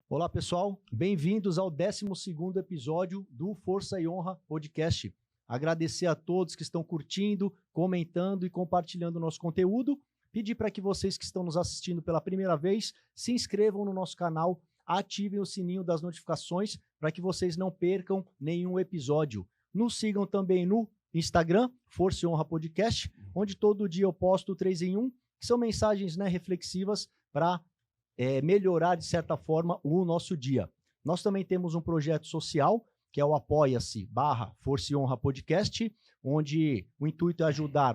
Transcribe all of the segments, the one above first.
Olá, pessoal. Bem-vindos ao 12º episódio do Força e Honra Podcast. Agradecer a todos que estão curtindo, comentando e compartilhando o nosso conteúdo. Pedir para que vocês que estão nos assistindo pela primeira vez se inscrevam no nosso canal, ativem o sininho das notificações para que vocês não percam nenhum episódio. Nos sigam também no Instagram, Força e Honra Podcast, onde todo dia eu posto 3 em 1, que são mensagens, reflexivas para melhorar, de certa forma, o nosso dia. Nós também temos um projeto social, que é o Apoia-se/Força e Honra Podcast, onde o intuito é ajudar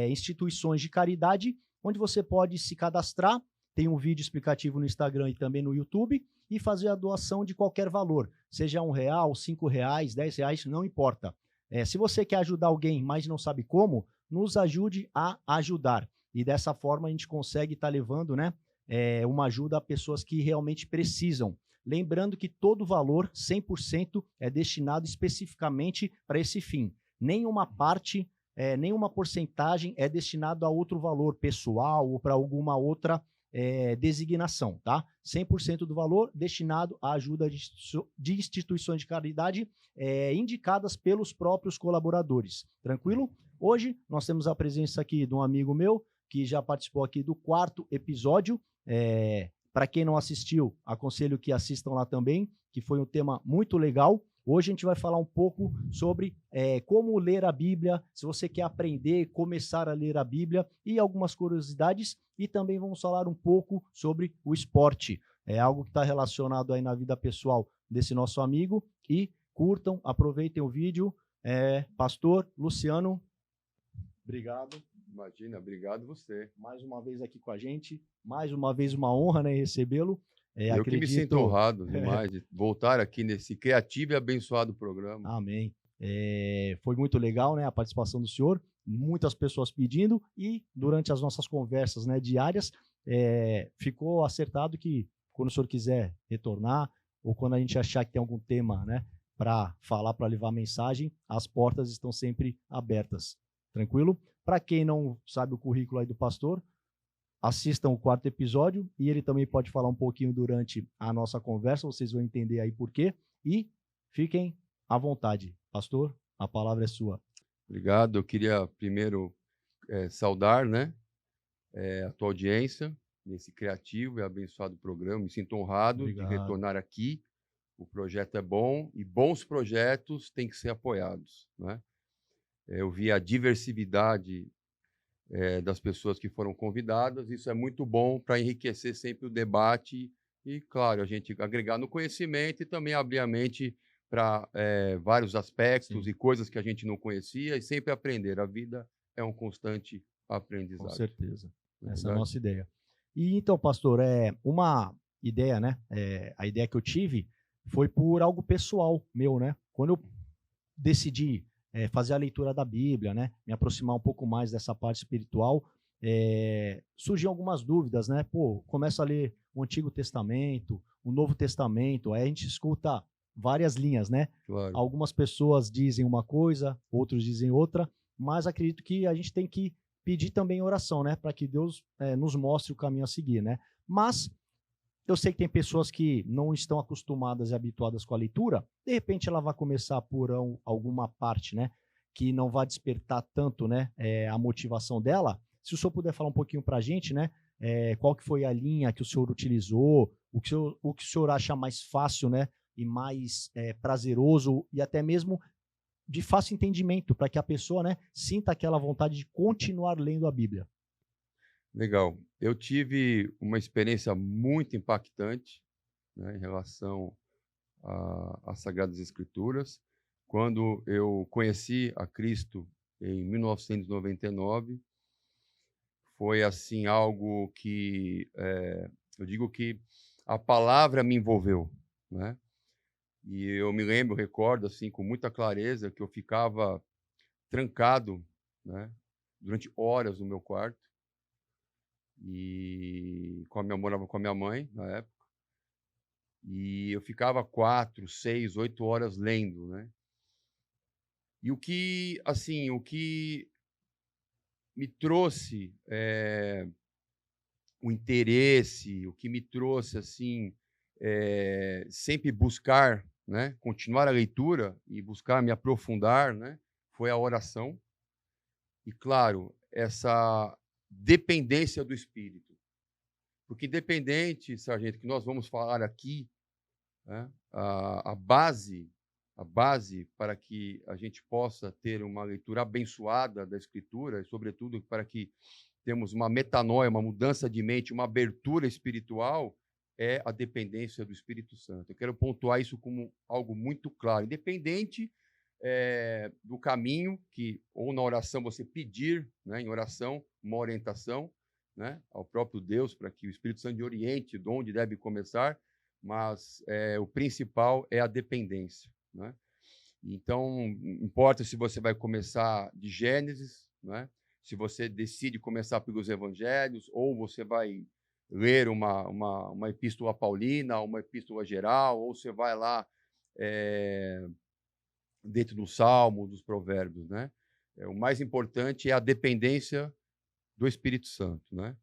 instituições de caridade, onde você pode se cadastrar, tem um vídeo explicativo no Instagram e também no YouTube, e fazer a doação de qualquer valor, seja R$1, R$5, R$10, não importa. Se você quer ajudar alguém, mas não sabe como, nos ajude a ajudar. E dessa forma a gente consegue estar levando, uma ajuda a pessoas que realmente precisam. Lembrando que todo valor, 100%, é destinado especificamente para esse fim. Nenhuma parte, nenhuma porcentagem é destinado a outro valor pessoal ou para alguma outra designação, tá? 100% do valor destinado à ajuda de instituições de caridade indicadas pelos próprios colaboradores. Tranquilo? Hoje nós temos a presença aqui de um amigo meu que já participou aqui do 4º episódio. Para quem não assistiu, aconselho que assistam lá também, que foi um tema muito legal. Hoje a gente vai falar um pouco sobre como ler a Bíblia, se você quer aprender, começar a ler a Bíblia e algumas curiosidades, e também vamos falar um pouco sobre o esporte. É algo que está relacionado aí na vida pessoal desse nosso amigo. E curtam, aproveitem o vídeo. Pastor Luciano, obrigado. Imagina, obrigado você. Mais uma vez aqui com a gente, mais uma vez uma honra, recebê-lo. Eu que me sinto honrado demais de voltar aqui nesse criativo e abençoado programa. Amém. Foi muito legal, a participação do senhor, muitas pessoas pedindo, e durante as nossas conversas diárias, ficou acertado que quando o senhor quiser retornar, ou quando a gente achar que tem algum tema para falar, para levar mensagem, as portas estão sempre abertas. Tranquilo? Para quem não sabe o currículo aí do pastor, assistam o 4º episódio, e ele também pode falar um pouquinho durante a nossa conversa, vocês vão entender aí por quê, e fiquem à vontade. Pastor, a palavra é sua. Obrigado. Eu queria primeiro saudar a tua audiência nesse criativo e abençoado programa. Me sinto honrado de retornar aqui. O projeto é bom e bons projetos têm que ser apoiados, Eu vi a diversidade das pessoas que foram convidadas. Isso é muito bom para enriquecer sempre o debate e, claro, a gente agregar no conhecimento e também abrir a mente para vários aspectos. Sim. E coisas que a gente não conhecia, e sempre aprender. A vida é um constante aprendizado. Com certeza. Essa é a nossa ideia. E então, pastor, uma ideia, a ideia que eu tive foi por algo pessoal meu, Quando eu decidi fazer a leitura da Bíblia, me aproximar um pouco mais dessa parte espiritual, surgiam algumas dúvidas, começo a ler o Antigo Testamento, o Novo Testamento, aí a gente escuta várias linhas, Claro. Algumas pessoas dizem uma coisa, outros dizem outra, mas acredito que a gente tem que pedir também oração, para que Deus nos mostre o caminho a seguir, Mas eu sei que tem pessoas que não estão acostumadas e habituadas com a leitura, de repente ela vai começar por alguma parte, que não vai despertar tanto, a motivação dela. Se o senhor puder falar um pouquinho para a gente, qual que foi a linha que o senhor utilizou, o que o senhor acha mais fácil, e mais prazeroso e até mesmo de fácil entendimento, para que a pessoa, sinta aquela vontade de continuar lendo a Bíblia. Legal. Eu tive uma experiência muito impactante em relação às Sagradas Escrituras. Quando eu conheci a Cristo em 1999, foi assim algo que eu digo que a palavra me envolveu, E eu me lembro, recordo assim com muita clareza que eu ficava trancado, durante horas no meu quarto. E morava com a minha mãe na época, e eu ficava 4, 6, 8 horas lendo, E o que me trouxe o interesse, o que me trouxe assim sempre buscar, né, continuar a leitura e buscar me aprofundar, né, foi a oração. E, claro, essa dependência do Espírito. Porque independente, sargento, que nós vamos falar aqui, né, a base para que a gente possa ter uma leitura abençoada da Escritura, e, sobretudo, para que temos uma metanoia, uma mudança de mente, uma abertura espiritual, é a dependência do Espírito Santo. Eu quero pontuar isso como algo muito claro. Independente do caminho que, ou na oração, você pedir, né, em oração, uma orientação, né, ao próprio Deus, para que o Espírito Santo oriente de onde deve começar, mas o principal é a dependência, né? Então, importa se você vai começar de Gênesis, né? Se você decide começar pelos Evangelhos, ou você vai ler uma epístola paulina, uma epístola geral, ou você vai lá dentro do Salmo, dos Provérbios, né? O mais importante é a dependência do Espírito Santo, né?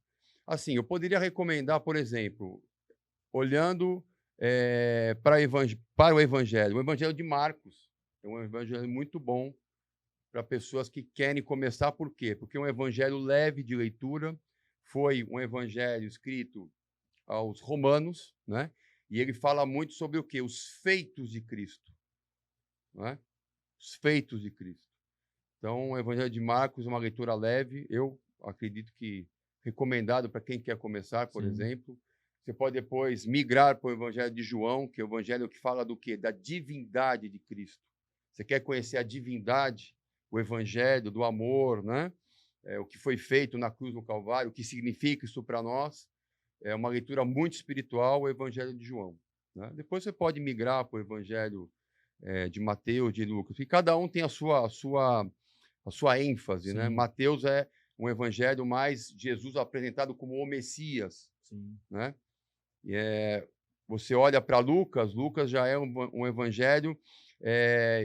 Assim, eu poderia recomendar, por exemplo, olhando para o Evangelho de Marcos. É um evangelho muito bom para pessoas que querem começar. Por quê? Porque é um evangelho leve de leitura, foi um evangelho escrito aos romanos, né? E ele fala muito sobre o quê? Os feitos de Cristo, né? Os feitos de Cristo. Então, o Evangelho de Marcos é uma leitura leve, eu acredito que recomendado para quem quer começar, por exemplo. Você pode depois migrar para o Evangelho de João, que é o evangelho que fala do quê? Da divindade de Cristo. Você quer conhecer a divindade, o Evangelho do amor, né? O que foi feito na cruz do Calvário, o que significa isso para nós. É uma leitura muito espiritual, o Evangelho de João, né? Depois você pode migrar para o Evangelho de Mateus, de Lucas, e cada um tem a sua ênfase, né? Mateus é um evangelho mais Jesus apresentado como o Messias, né? Você olha para Lucas, Lucas já é um evangelho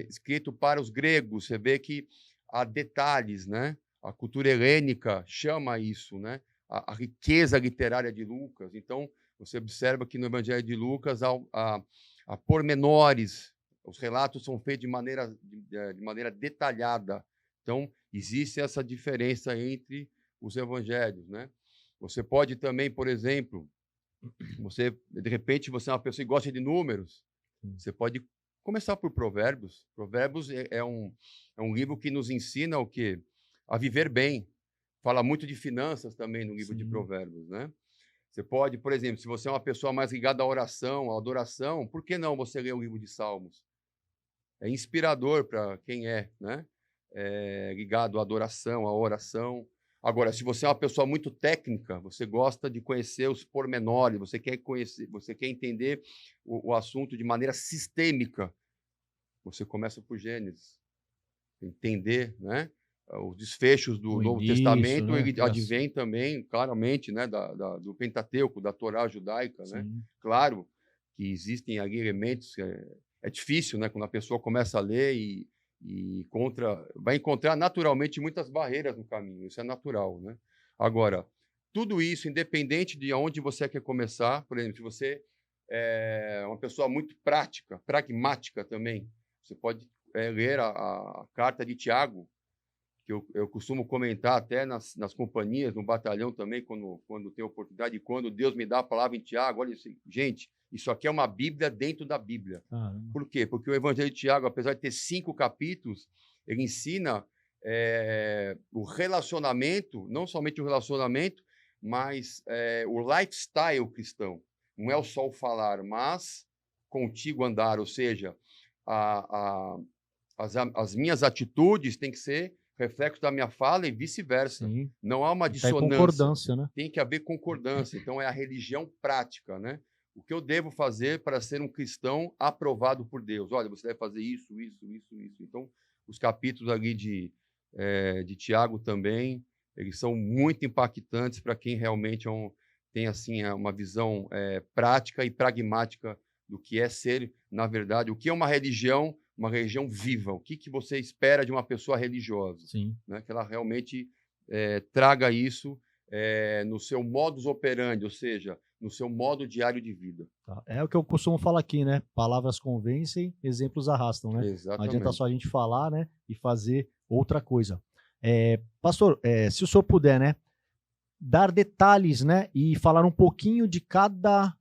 escrito para os gregos. Você vê que há detalhes, né? A cultura helênica chama isso, né? A riqueza literária de Lucas. Então, você observa que no Evangelho de Lucas há pormenores, os relatos são feitos de maneira detalhada. Então, existe essa diferença entre os evangelhos, né? Você pode também, por exemplo, de repente, você é uma pessoa que gosta de números, você pode começar por Provérbios. Provérbios é um livro que nos ensina o quê? A viver bem. Fala muito de finanças também no livro de Provérbios, né? Você pode, por exemplo, se você é uma pessoa mais ligada à oração, à adoração, por que não você ler o livro de Salmos? É inspirador para quem né? Ligado à adoração, à oração. Agora, se você é uma pessoa muito técnica, você gosta de conhecer os pormenores, você quer conhecer, você quer entender o assunto de maneira sistêmica, você começa por Gênesis. Entender, né? Os desfechos do Novo Testamento, né? Ele advém também, claramente, né? do Pentateuco, da Torá judaica, né? Claro que existem ali elementos. É difícil, né? Quando a pessoa começa a ler e vai encontrar naturalmente muitas barreiras no caminho. Isso é natural, né? Agora, tudo isso, independente de onde você quer começar, por exemplo, se você é uma pessoa muito prática, pragmática também, você pode ler a carta de Tiago, que eu costumo comentar até nas companhias, no batalhão também, quando tenho oportunidade, e quando Deus me dá a palavra em Tiago. Olha, gente, isso aqui é uma Bíblia dentro da Bíblia. Por quê? Porque o Evangelho de Tiago, apesar de ter 5 capítulos, ele ensina o relacionamento, não somente o relacionamento, mas o lifestyle cristão. Não é só o falar, mas contigo andar, ou seja, as minhas atitudes têm que ser reflexo da minha fala e vice-versa. Não há uma dissonância. Concordância, né? Tem que haver concordância. Então, é a religião prática, né? O que eu devo fazer para ser um cristão aprovado por Deus? Olha, você deve fazer isso, isso, isso, isso. Então, os capítulos ali de Tiago também, eles são muito impactantes para quem realmente tem assim, uma visão prática e pragmática do que é ser, na verdade, o que é uma religião viva. O que você espera de uma pessoa religiosa? Né? Que ela realmente traga isso no seu modus operandi, ou seja, no seu modo diário de vida. Tá. É o que eu costumo falar aqui, né? Palavras convencem, exemplos arrastam, né? Exatamente. Não adianta só a gente falar, né? E fazer outra coisa. Pastor, se o senhor puder, né? Dar detalhes, né? E falar um pouquinho de cada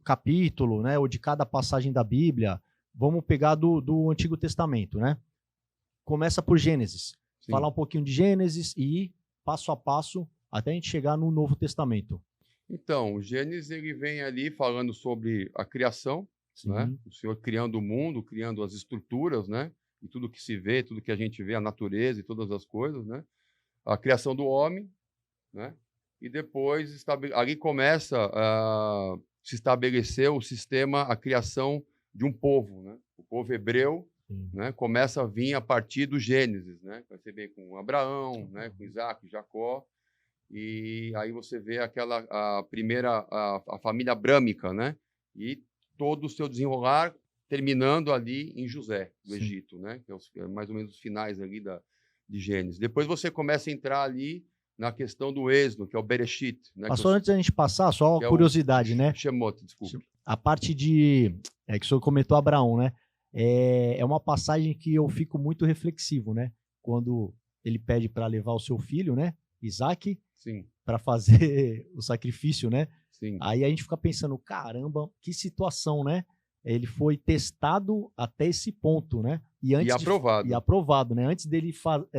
capítulo, né? Ou de cada passagem da Bíblia. Vamos pegar do Antigo Testamento, né? Começa por Gênesis. Sim. Falar um pouquinho de Gênesis e ir passo a passo até a gente chegar no Novo Testamento. Então, o Gênesis ele vem ali falando sobre a criação, né? O Senhor criando o mundo, criando as estruturas, né? E tudo que se vê, tudo que a gente vê, a natureza e todas as coisas, né? A criação do homem, né? E depois ali começa a se estabelecer o sistema, a criação de um povo, né? O povo hebreu, né? Começa a vir a partir do Gênesis, né? Você vê com Abraão, né? Com Isaac, Jacó, e aí você vê a primeira a família abrâmica, né? E todo o seu desenrolar terminando ali em José do Egito, né? Que é mais ou menos os finais ali de Gênesis. Depois você começa a entrar ali na questão do Êxodo, que é o Bereshit, né? Pastor, antes da gente passar, só curiosidade, né? Shemot, desculpa. A parte que o senhor comentou Abraão, né? É uma passagem que eu fico muito reflexivo, né? Quando ele pede para levar o seu filho, né? Isaac, para fazer o sacrifício, né? Sim. Aí a gente fica pensando, caramba, que situação, né? Ele foi testado até esse ponto, né? E aprovado. E aprovado, né? Antes dele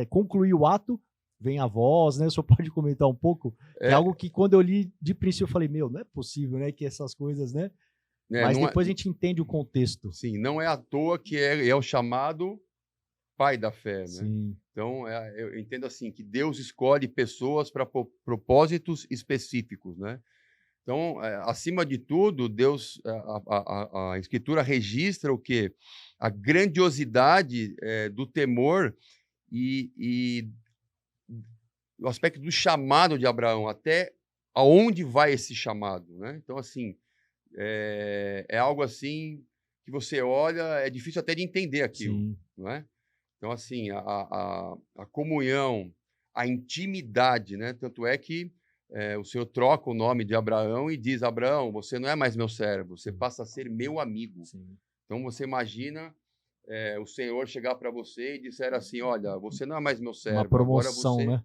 concluir o ato, vem a voz, né? O senhor pode comentar um pouco? É algo que quando eu li de princípio eu falei, meu, não é possível, né? Que essas coisas, né? Mas depois a gente entende o contexto. Sim, não é à toa que é o chamado pai da fé, né? Sim. Então, eu entendo assim, que Deus escolhe pessoas para propósitos específicos, né? Então, acima de tudo, Deus, a Escritura registra o quê? A grandiosidade do temor e o aspecto do chamado de Abraão, até aonde vai esse chamado, né? Então, assim, é algo assim que você olha, é difícil até de entender aquilo, não é? Então, assim, a comunhão, a intimidade, né? Tanto é que o Senhor troca o nome de Abraão e diz, Abraão, você não é mais meu servo, você passa a ser meu amigo. Sim. Então, você imagina o Senhor chegar para você e disser assim, olha, você não é mais meu servo. Uma promoção, agora você... né?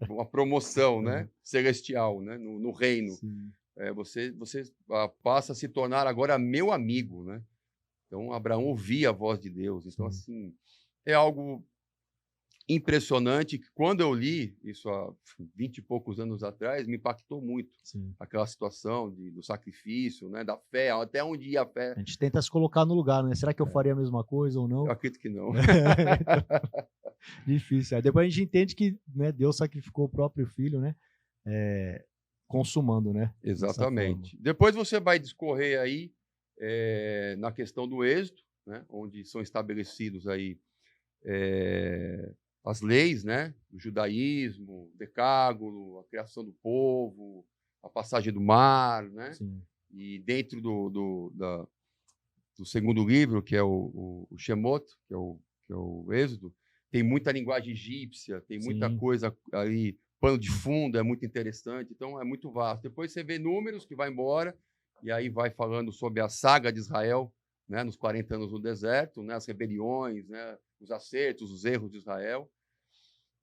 Uma promoção, né? Celestial, né? No reino. Você passa a se tornar agora meu amigo, né? Então, Abraão ouvia a voz de Deus. Então, assim, é algo impressionante que quando eu li isso há 20 e poucos anos atrás, me impactou muito. Aquela situação do sacrifício, né? Da fé, até onde ia a fé. A gente tenta se colocar no lugar, né? Será que eu faria a mesma coisa ou não? Eu acredito que não. Difícil. Aí depois a gente entende que, né, Deus sacrificou o próprio filho, né? Consumando, né? Exatamente. Depois você vai discorrer aí na questão do Êxodo, né? Onde são estabelecidos aí as leis, né? O judaísmo, o decálogo, a criação do povo, a passagem do mar, né? E dentro do segundo livro, que é o Shemot, que é o Êxodo, tem muita linguagem egípcia, tem muita coisa ali, pano de fundo, é muito interessante, então é muito vasto. Depois você vê Números, que vai embora, e aí vai falando sobre a saga de Israel, né, nos 40 anos no deserto, né, as rebeliões, né, os acertos, os erros de Israel.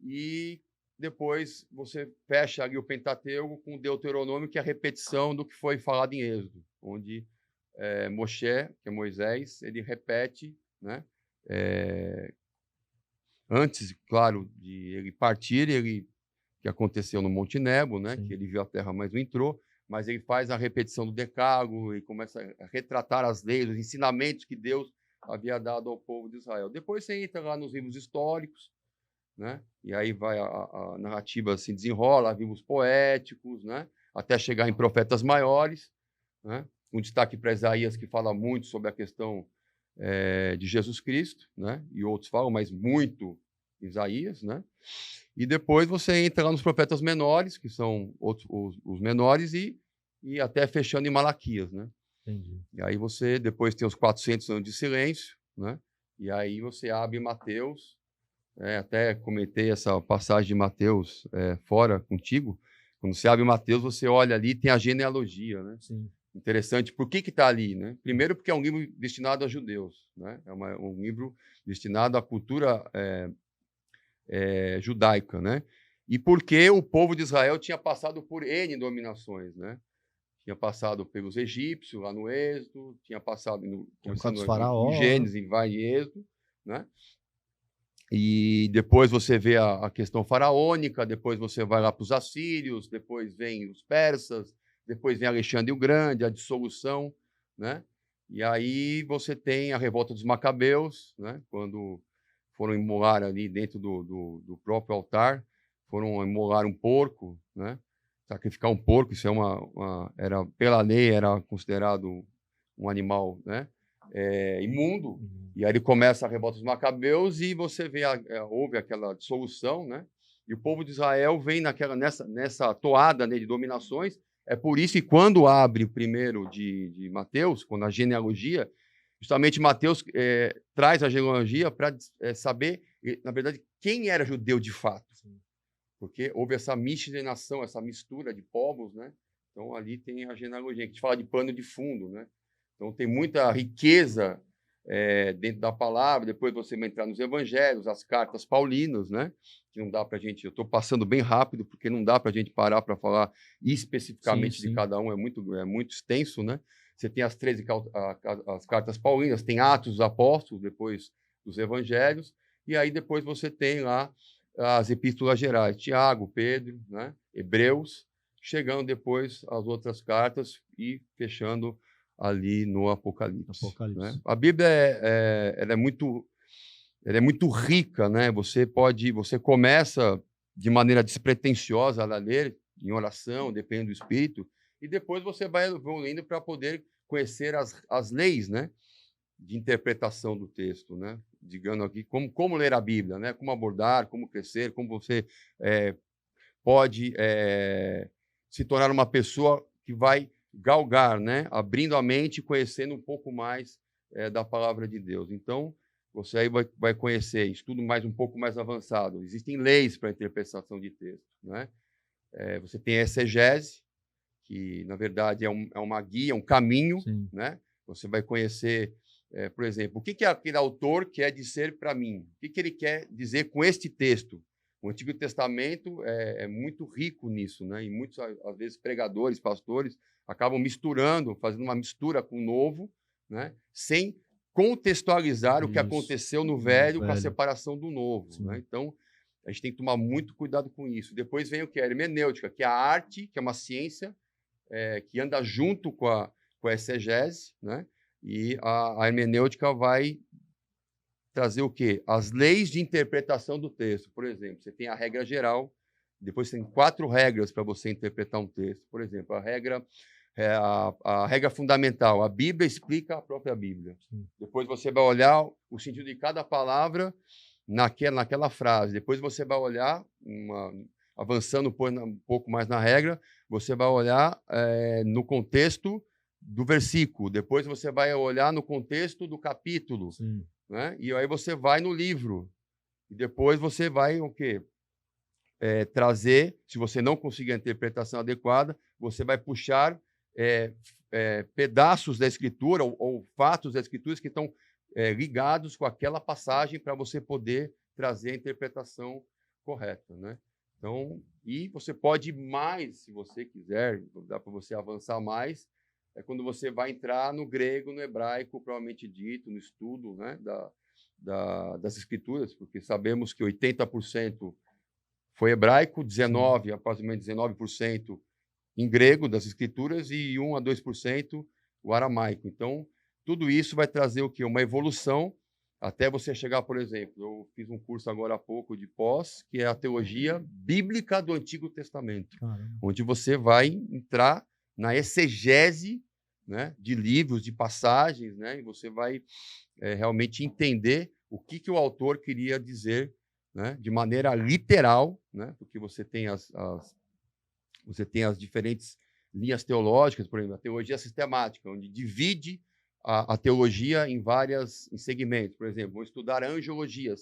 E depois você fecha ali o Pentateuco com o Deuteronômio, que é a repetição do que foi falado em Êxodo, onde Moshe, que é Moisés, ele repete, né, antes, claro, de ele partir, que aconteceu no Monte Nebo, né, que ele viu a terra, mas não entrou, mas ele faz a repetição do Decálogo e começa a retratar as leis, os ensinamentos que Deus havia dado ao povo de Israel. Depois você entra lá nos livros históricos, né, e aí vai a narrativa se desenrola, livros poéticos, né, até chegar em profetas maiores, né, um destaque para Isaías, que fala muito sobre a questão de Jesus Cristo, né? E outros falam, mas muito Isaías, né? E depois você entra lá nos profetas menores, que são os menores, e até fechando em Malaquias, né? Entendi. E aí você depois tem os 400 anos de silêncio, né? E aí você abre Mateus, até comentei essa passagem de Mateus fora contigo, Quando você abre Mateus, você olha ali, tem a genealogia, né? Sim. Interessante. Por que está ali, né? Primeiro, porque é um livro destinado a judeus, né? É um livro destinado à cultura judaica, né? E porque o povo de Israel tinha passado por N dominações, né? Tinha passado pelos egípcios, lá no Êxodo, tinha passado começando em Gênesis, vai em Êxodo, né? E depois você vê a questão faraônica, depois você vai lá para os assírios, depois vem os persas, depois vem Alexandre o Grande, a dissolução, né? E aí você tem a revolta dos Macabeus, né? Quando foram imolar ali dentro do próprio altar, foram imolar um porco, né? Sacrificar um porco, isso era pela lei era considerado um animal, né? Imundo. E aí ele começa a revolta dos Macabeus e você vê houve aquela dissolução, né? E o povo de Israel vem nessa toada, né, de dominações. É por isso que quando abre o primeiro de Mateus, quando a genealogia, justamente Mateus traz a genealogia para saber, na verdade, quem era judeu de fato. Porque houve essa miscigenação, essa mistura de povos, né? Então ali tem a genealogia, que a gente fala de pano de fundo, né? Então tem muita riqueza dentro da palavra. Depois você vai entrar nos evangelhos, as cartas paulinas, né? Que não dá para a gente. Eu estou passando bem rápido porque não dá para a gente parar para falar especificamente de cada um. É muito extenso, né? Você tem as 13 as cartas paulinas, tem Atos dos Apóstolos, depois dos evangelhos, e aí depois você tem lá as epístolas gerais, Tiago, Pedro, né? Hebreus, chegando depois as outras cartas e fechando ali no Apocalipse. Né? A Bíblia ela é muito rica, né? Você começa de maneira despretensiosa a ler em oração, dependendo do Espírito, e depois você vai evoluindo para poder conhecer as leis, né? De interpretação do texto, né? Digamos aqui como ler a Bíblia, né? Como abordar, como crescer, como você pode se tornar uma pessoa que vai galgar, né? Abrindo a mente, conhecendo um pouco mais da palavra de Deus. Então, você aí vai conhecer estudo um pouco mais avançado. Existem leis para a interpretação de texto, né? Você tem a exegese, que na verdade é uma guia, um caminho, né? Você vai conhecer, por exemplo, o que aquele autor quer dizer para mim? O que ele quer dizer com este texto? O Antigo Testamento é muito rico nisso, né? E muitos, às vezes, pregadores, pastores, acabam fazendo uma mistura com o Novo, né? Sem contextualizar o que aconteceu no Velho com a separação do Novo. Né? Então, a gente tem que tomar muito cuidado com isso. Depois vem o que? A hermenêutica, que é a arte, que é uma ciência que anda junto com a exegese, né? E a hermenêutica vai trazer o quê? As leis de interpretação do texto. Por exemplo, você tem a regra geral, depois você tem 4 regras para você interpretar um texto. Por exemplo, a regra fundamental, a Bíblia explica a própria Bíblia. Depois você vai olhar o sentido de cada palavra naquela frase. Depois você vai olhar, avançando um pouco mais na regra, você vai olhar no contexto do versículo. Depois você vai olhar no contexto do capítulo. Né? E aí você vai no livro. E depois você vai o quê? Trazer, se você não conseguir a interpretação adequada, você vai puxar pedaços da Escritura ou fatos da Escritura que estão ligados com aquela passagem para você poder trazer a interpretação correta, né? Então, e você pode ir mais, se você quiser, dá para você avançar mais, quando você vai entrar no grego, no hebraico, provavelmente dito, no estudo, né, das Escrituras, porque sabemos que 80% foi hebraico, aproximadamente 19% em grego das Escrituras e 1 a 2% o aramaico. Então, tudo isso vai trazer o quê? Uma evolução até você chegar, por exemplo, eu fiz um curso agora há pouco de pós, que é a teologia bíblica do Antigo Testamento, onde você vai entrar na exegese, né, de livros, de passagens, né, e você vai realmente entender o que o autor queria dizer, né, de maneira literal, né, porque você tem as diferentes linhas teológicas, por exemplo, a teologia sistemática, onde divide a teologia em segmentos. Por exemplo, vou estudar a angelologia,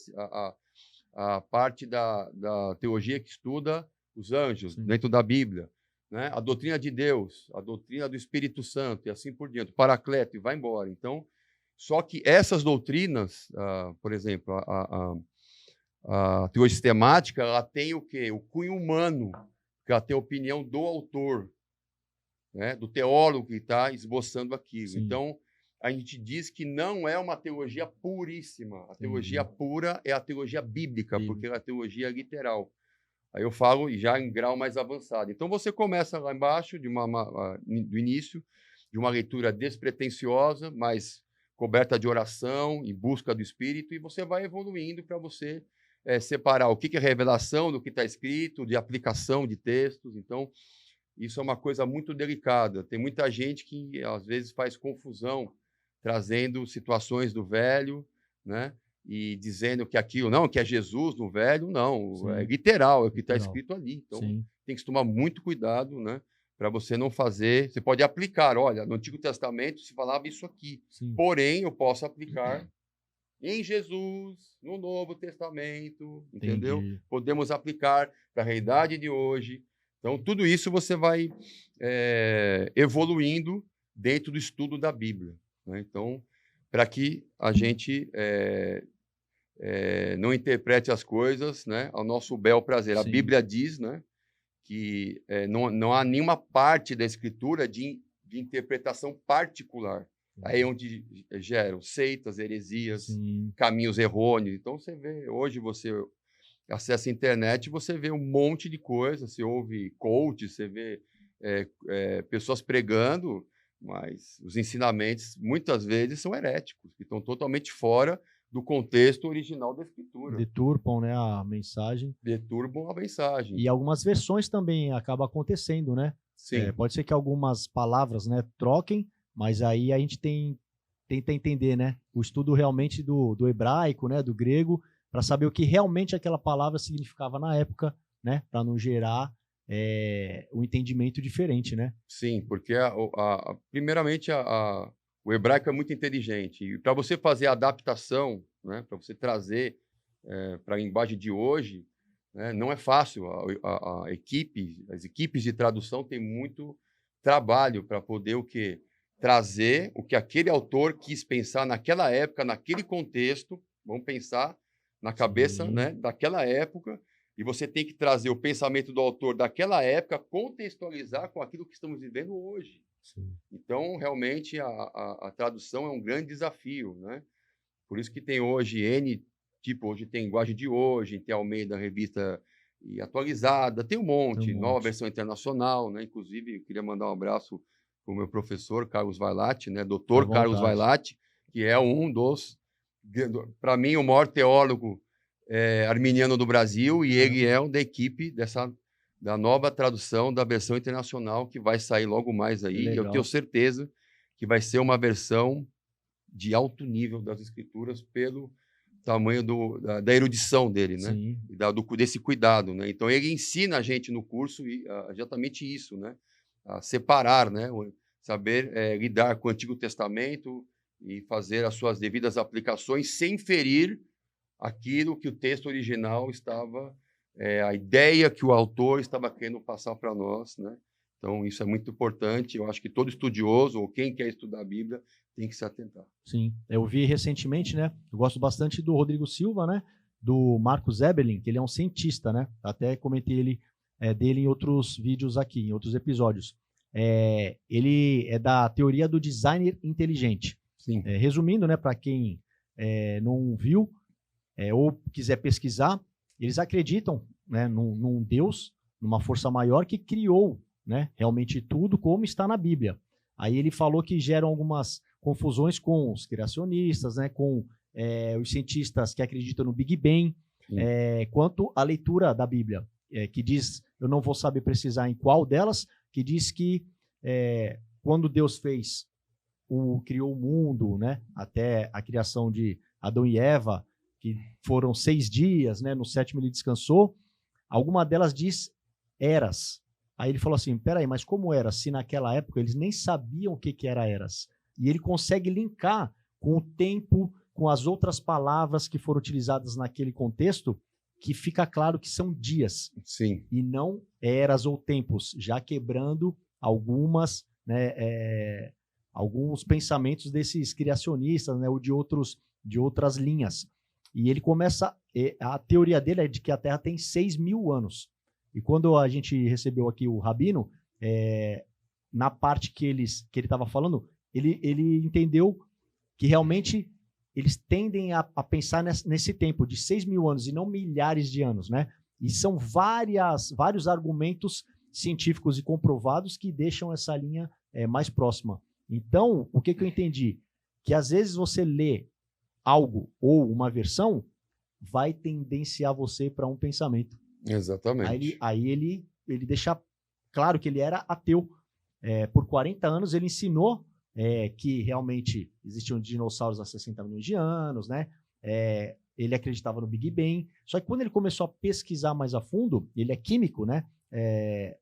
a parte da teologia que estuda os anjos dentro da Bíblia. né? A doutrina de Deus, a doutrina do Espírito Santo e assim por diante, o Paracleto, e vai embora. Então, só que essas doutrinas, por exemplo, a teoria sistemática, ela tem o quê? O cunho humano, que ela tem a opinião do autor, né? Do teólogo que está esboçando aquilo. Sim. Então, a gente diz que não é uma teologia puríssima. A teologia pura é a teologia bíblica, porque é a teologia literal. Aí eu falo já em grau mais avançado. Então, você começa lá embaixo, do início, de uma leitura despretensiosa, mas coberta de oração, em busca do Espírito, e você vai evoluindo para você separar o que é revelação do que está escrito, de aplicação de textos. Então, isso é uma coisa muito delicada. Tem muita gente que, às vezes, faz confusão, trazendo situações do velho, né? E dizendo que aquilo não, que é Jesus no velho, não. Sim. É literal, é o que está escrito ali. Então, sim, tem que tomar muito cuidado, né? Para você não fazer... Você pode aplicar, olha, no Antigo Testamento se falava isso aqui. Sim. Porém, eu posso aplicar em Jesus, no Novo Testamento, entendeu? Entendi. Podemos aplicar para a realidade de hoje. Então, tudo isso você vai evoluindo dentro do estudo da Bíblia, né? Então, para que a gente não interprete as coisas, né, ao nosso bel prazer. Sim. A Bíblia diz, né, que não há nenhuma parte da Escritura de interpretação particular. Aí é onde geram seitas, heresias, sim, caminhos errôneos. Então, você vê, hoje você acessa a internet, você vê um monte de coisa, você ouve coach, você vê pessoas pregando, mas os ensinamentos, muitas vezes, são heréticos, que estão totalmente fora do contexto original da Escritura. Deturpam, né, a mensagem. Deturpam a mensagem. E algumas versões também acabam acontecendo, né? Sim. Pode ser que algumas palavras, né, troquem, mas aí a gente tenta entender, né, o estudo realmente do hebraico, né, do grego, para saber o que realmente aquela palavra significava na época, né, para não gerar um entendimento diferente, né? Sim, porque primeiramente o hebraico é muito inteligente, e para você fazer a adaptação, né, para você trazer para a linguagem de hoje, né, não é fácil. As equipes de tradução têm muito trabalho para poder o quê? Trazer o que aquele autor quis pensar naquela época, naquele contexto. Vamos pensar na cabeça, né, daquela época, e você tem que trazer o pensamento do autor daquela época, contextualizar com aquilo que estamos vivendo hoje. Sim. Então, realmente, a tradução é um grande desafio, né? Por isso que tem hoje hoje tem Linguagem de Hoje, tem Almeida Revista e Atualizada, tem um monte, nova versão internacional, né? Inclusive, eu queria mandar um abraço para o meu professor, Carlos Vailate, né? Doutor Carlos Vailate, que é um dos, para mim, o maior teólogo arminiano do Brasil, e ele é um da equipe da nova tradução da versão internacional, que vai sair logo mais aí. Eu tenho certeza que vai ser uma versão de alto nível das Escrituras pelo tamanho da erudição dele, né? Sim. E desse cuidado, né? Então, ele ensina a gente no curso exatamente isso, né? A separar, né? Saber lidar com o Antigo Testamento e fazer as suas devidas aplicações sem ferir aquilo que o texto original estava, a ideia que o autor estava querendo passar para nós, né? Então, isso é muito importante. Eu acho que todo estudioso, ou quem quer estudar a Bíblia, tem que se atentar. Sim, eu vi recentemente, né? Eu gosto bastante do Rodrigo Silva, né? Do Marcos Eberlin, que ele é um cientista, né? Até comentei dele em outros vídeos aqui, em outros episódios. Ele é da teoria do designer inteligente. Sim. Resumindo, né? Para quem não viu ou quiser pesquisar, eles acreditam, né? Num Deus, numa força maior que criou, né, realmente tudo como está na Bíblia. Aí ele falou que geram algumas confusões com os criacionistas, né, com os cientistas que acreditam no Big Bang, quanto à leitura da Bíblia, que diz, eu não vou saber precisar em qual delas, que diz que quando Deus criou o mundo, né, até a criação de Adão e Eva, que foram 6 dias, né, no 7º ele descansou, alguma delas diz eras. Aí ele falou assim, peraí, mas como era? Se naquela época eles nem sabiam o que era eras. E ele consegue linkar com o tempo, com as outras palavras que foram utilizadas naquele contexto, que fica claro que são dias. Sim. E não eras ou tempos, já quebrando alguns pensamentos desses criacionistas, né, ou de outras linhas. E ele começa, a teoria dele é de que a Terra tem 6.000 anos. E quando a gente recebeu aqui o Rabino, na parte que ele estava falando, ele entendeu que realmente eles tendem a pensar nesse tempo de 6.000 anos e não milhares de anos, né? E são vários argumentos científicos e comprovados que deixam essa linha mais próxima. Então, o que eu entendi? Que às vezes você lê algo ou uma versão vai tendenciar você para um pensamento. Exatamente. Aí ele deixa claro que ele era ateu. Por 40 anos ele ensinou que realmente existiam dinossauros há 60 milhões de anos, né? Ele acreditava no Big Bang. Só que quando ele começou a pesquisar mais a fundo, ele é químico, né?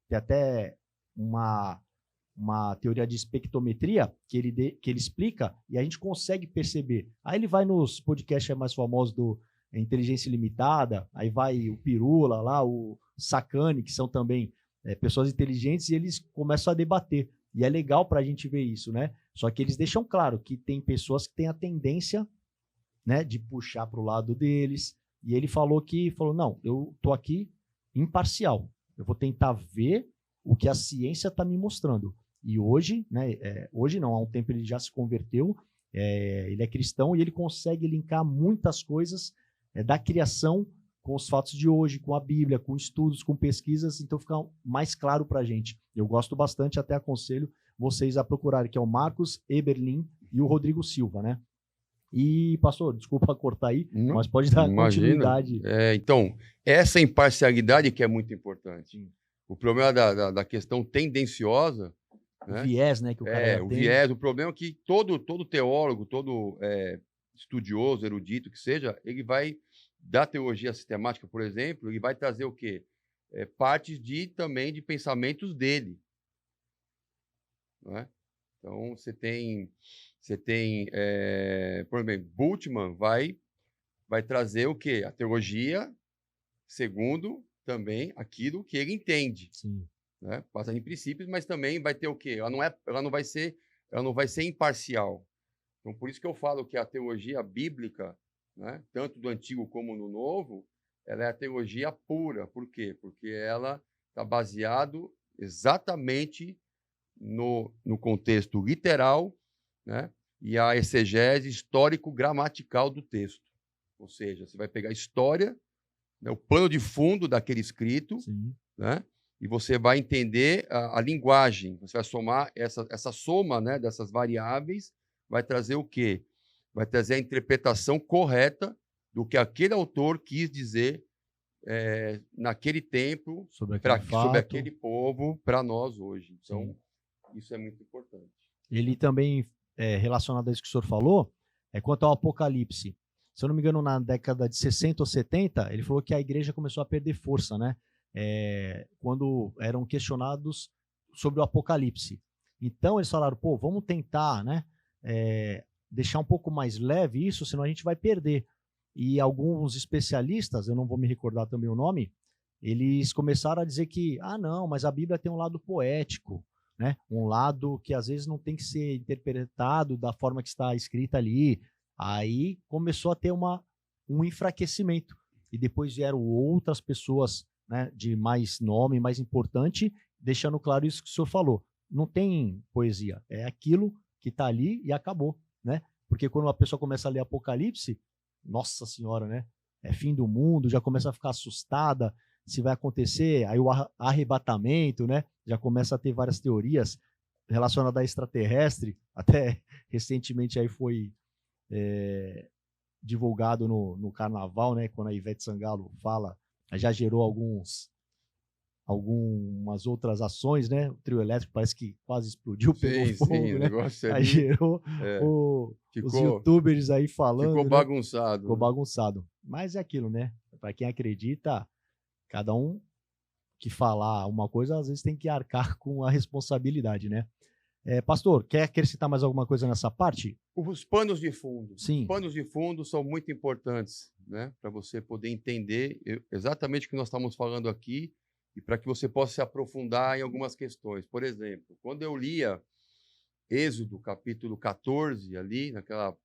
Tem até uma teoria de espectrometria que ele explica e a gente consegue perceber. Aí ele vai nos podcasts mais famosos do Inteligência Limitada, aí vai o Pirula lá, o Sacani, que são também pessoas inteligentes, e eles começam a debater. E é legal para a gente ver isso, né? Só que eles deixam claro que tem pessoas que têm a tendência, né, de puxar para o lado deles. E ele falou, não, eu tô aqui imparcial. Eu vou tentar ver o que a ciência está me mostrando. E hoje, né, hoje não, há um tempo ele já se converteu, ele é cristão e ele consegue linkar muitas coisas da criação com os fatos de hoje, com a Bíblia, com estudos, com pesquisas, então fica mais claro para a gente. Eu gosto bastante, até aconselho vocês a procurarem, que é o Marcos Eberlin e o Rodrigo Silva, né? E, pastor, desculpa cortar aí, mas pode dar continuidade. Então, essa imparcialidade que é muito importante. O problema da questão tendenciosa... O viés, né, que o cara o tem. viés, o problema é que todo teólogo, todo estudioso, erudito que seja, ele vai, da teologia sistemática, por exemplo, ele vai trazer o quê? Partes também de pensamentos dele. Não é? Então, você tem por exemplo, Bultmann vai trazer o quê? A teologia segundo também aquilo que ele entende. Sim. Né? Passa em princípios, mas também vai ter o quê? Ela não vai ser imparcial. Então, por isso que eu falo que a teologia bíblica, né, tanto do Antigo como no Novo, ela é a teologia pura. Por quê? Porque ela está baseado exatamente no contexto literal, né, e a exegese histórico-gramatical do texto. Ou seja, você vai pegar a história, né, o pano de fundo daquele escrito, né, e você vai entender a linguagem. Você vai somar essa soma, né, dessas variáveis, vai trazer o quê? Vai trazer a interpretação correta do que aquele autor quis dizer naquele tempo, sobre aquele povo, para nós hoje. Então, isso é muito importante. Ele também, relacionado a isso que o senhor falou, quanto ao Apocalipse. Se eu não me engano, na década de 60 ou 70, ele falou que a igreja começou a perder força, né? Quando eram questionados sobre o Apocalipse. Então, eles falaram, vamos tentar, né, deixar um pouco mais leve isso, senão a gente vai perder. E alguns especialistas, eu não vou me recordar também o nome, eles começaram a dizer que, não, mas a Bíblia tem um lado poético, né, um lado que às vezes não tem que ser interpretado da forma que está escrita ali. Aí começou a ter um enfraquecimento. E depois vieram outras pessoas, né, de mais nome, mais importante, deixando claro isso que o senhor falou. Não tem poesia, é aquilo que está ali e acabou, né? Porque quando uma pessoa começa a ler Apocalipse, nossa senhora, né? É fim do mundo, já começa a ficar assustada se vai acontecer, aí o arrebatamento, né? Já começa a ter várias teorias relacionadas a extraterrestre, até recentemente aí foi divulgado no carnaval, né? Quando a Ivete Sangalo fala, já gerou algumas outras ações, né? O trio elétrico parece que quase explodiu, pegou fogo, né? Aí gerou os youtubers aí falando. Ficou bagunçado. Né? Ficou bagunçado. Mas é aquilo, né? Para quem acredita, cada um que falar uma coisa, às vezes tem que arcar com a responsabilidade, né? Pastor, quer acrescentar mais alguma coisa nessa parte? Os panos de fundo. Sim. Os panos de fundo são muito importantes, né, para você poder entender exatamente o que nós estamos falando aqui e para que você possa se aprofundar em algumas questões. Por exemplo, quando eu lia Êxodo, capítulo 14, ali, naquela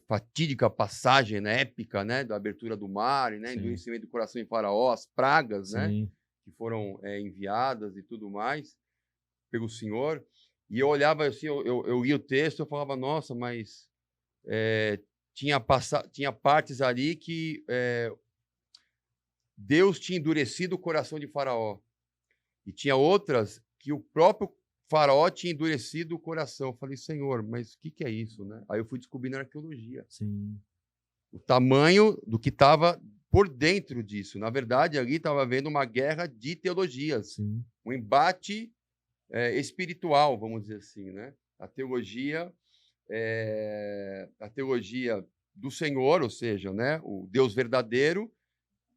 fatídica passagem, né, épica, né, da abertura do mar, né, endurecimento do coração de Faraó, as pragas, né, que foram enviadas e tudo mais pelo Senhor. E eu olhava assim, eu lia o texto, eu falava, nossa, mas tinha partes ali que Deus tinha endurecido o coração de Faraó. E tinha outras que o próprio Faraó tinha endurecido o coração. Eu falei, Senhor, mas o que é isso, né? Aí eu fui descobrindo na arqueologia. Sim. O tamanho do que estava por dentro disso. Na verdade, ali estava havendo uma guerra de teologias. Sim. Um embate espiritual, vamos dizer assim, né? A teologia do Senhor, ou seja, né, o Deus verdadeiro,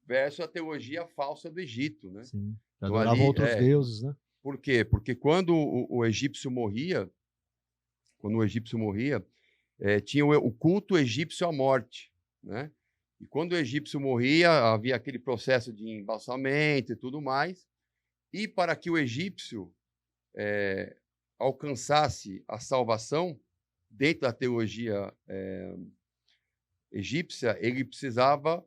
versus a teologia falsa do Egito, né? Sim. Adoravam outros deuses, né? Por quê? Porque quando o egípcio morria, tinha o culto egípcio à morte, né? E quando o egípcio morria, havia aquele processo de embalsamento e tudo mais. E para que o egípcio alcançasse a salvação, dentro da teologia egípcia, ele precisava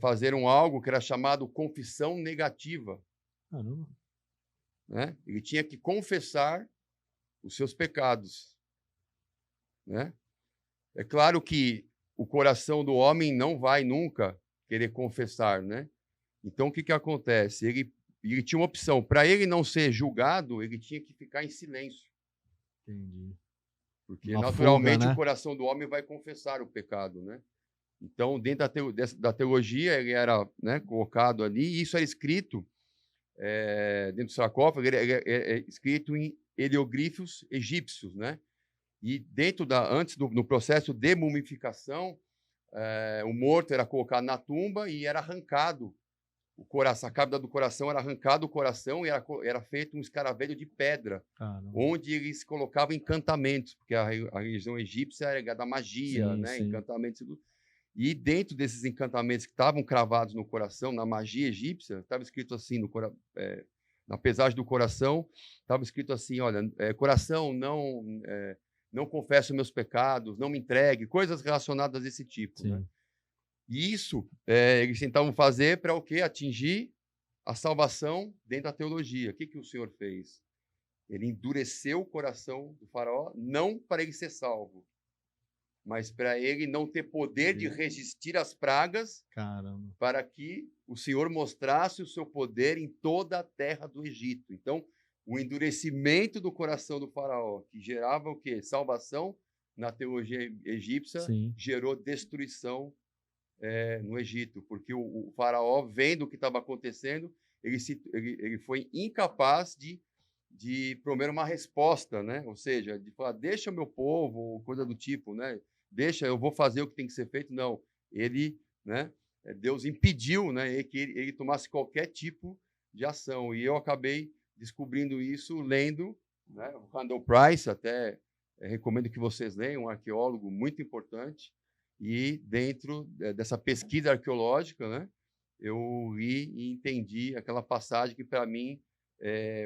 fazer algo que era chamado confissão negativa. Caramba. Né? Ele tinha que confessar os seus pecados. Né? É claro que o coração do homem não vai nunca querer confessar. Né? Então, o que acontece? Ele tinha uma opção. Para ele não ser julgado, ele tinha que ficar em silêncio. Entendi. Porque, naturalmente, fuga, né? O coração do homem vai confessar o pecado. Né? Então, dentro da teologia, ele era, né, colocado ali, e isso era escrito dentro do sarcófago, ele é escrito em hieroglifos egípcios, né? E antes no processo de mumificação, o morto era colocado na tumba e era arrancado o coração, a cavidade do coração era arrancado o coração e era feito um escaravelho de pedra, onde eles colocavam encantamentos, porque a religião egípcia era da magia, sim, né? Sim. Encantamentos. E dentro desses encantamentos que estavam cravados no coração, na magia egípcia, estava escrito assim, na pesagem do coração, estava escrito assim, olha, coração, não confesse meus pecados, não me entregue, coisas relacionadas a esse tipo. Né? E isso eles tentavam fazer para o quê? Atingir a salvação dentro da teologia. O que o Senhor fez? Ele endureceu o coração do faraó, não para ele ser salvo, mas para ele não ter poder de resistir às pragas. Caramba. Para que o Senhor mostrasse o seu poder em toda a terra do Egito. Então, o endurecimento do coração do faraó, que gerava o quê? Salvação na teologia egípcia, sim, gerou destruição no Egito, porque o faraó, vendo o que estava acontecendo, ele foi incapaz de promover uma resposta, né? Ou seja, de falar, deixa o meu povo, ou coisa do tipo, né? Deixa, eu vou fazer o que tem que ser feito. Não, ele, né? Deus impediu, né, que ele tomasse qualquer tipo de ação. E eu acabei descobrindo isso lendo, né, o Randall Price, até recomendo que vocês leiam, um arqueólogo muito importante. E dentro dessa pesquisa arqueológica, né, eu li e entendi aquela passagem que, para mim,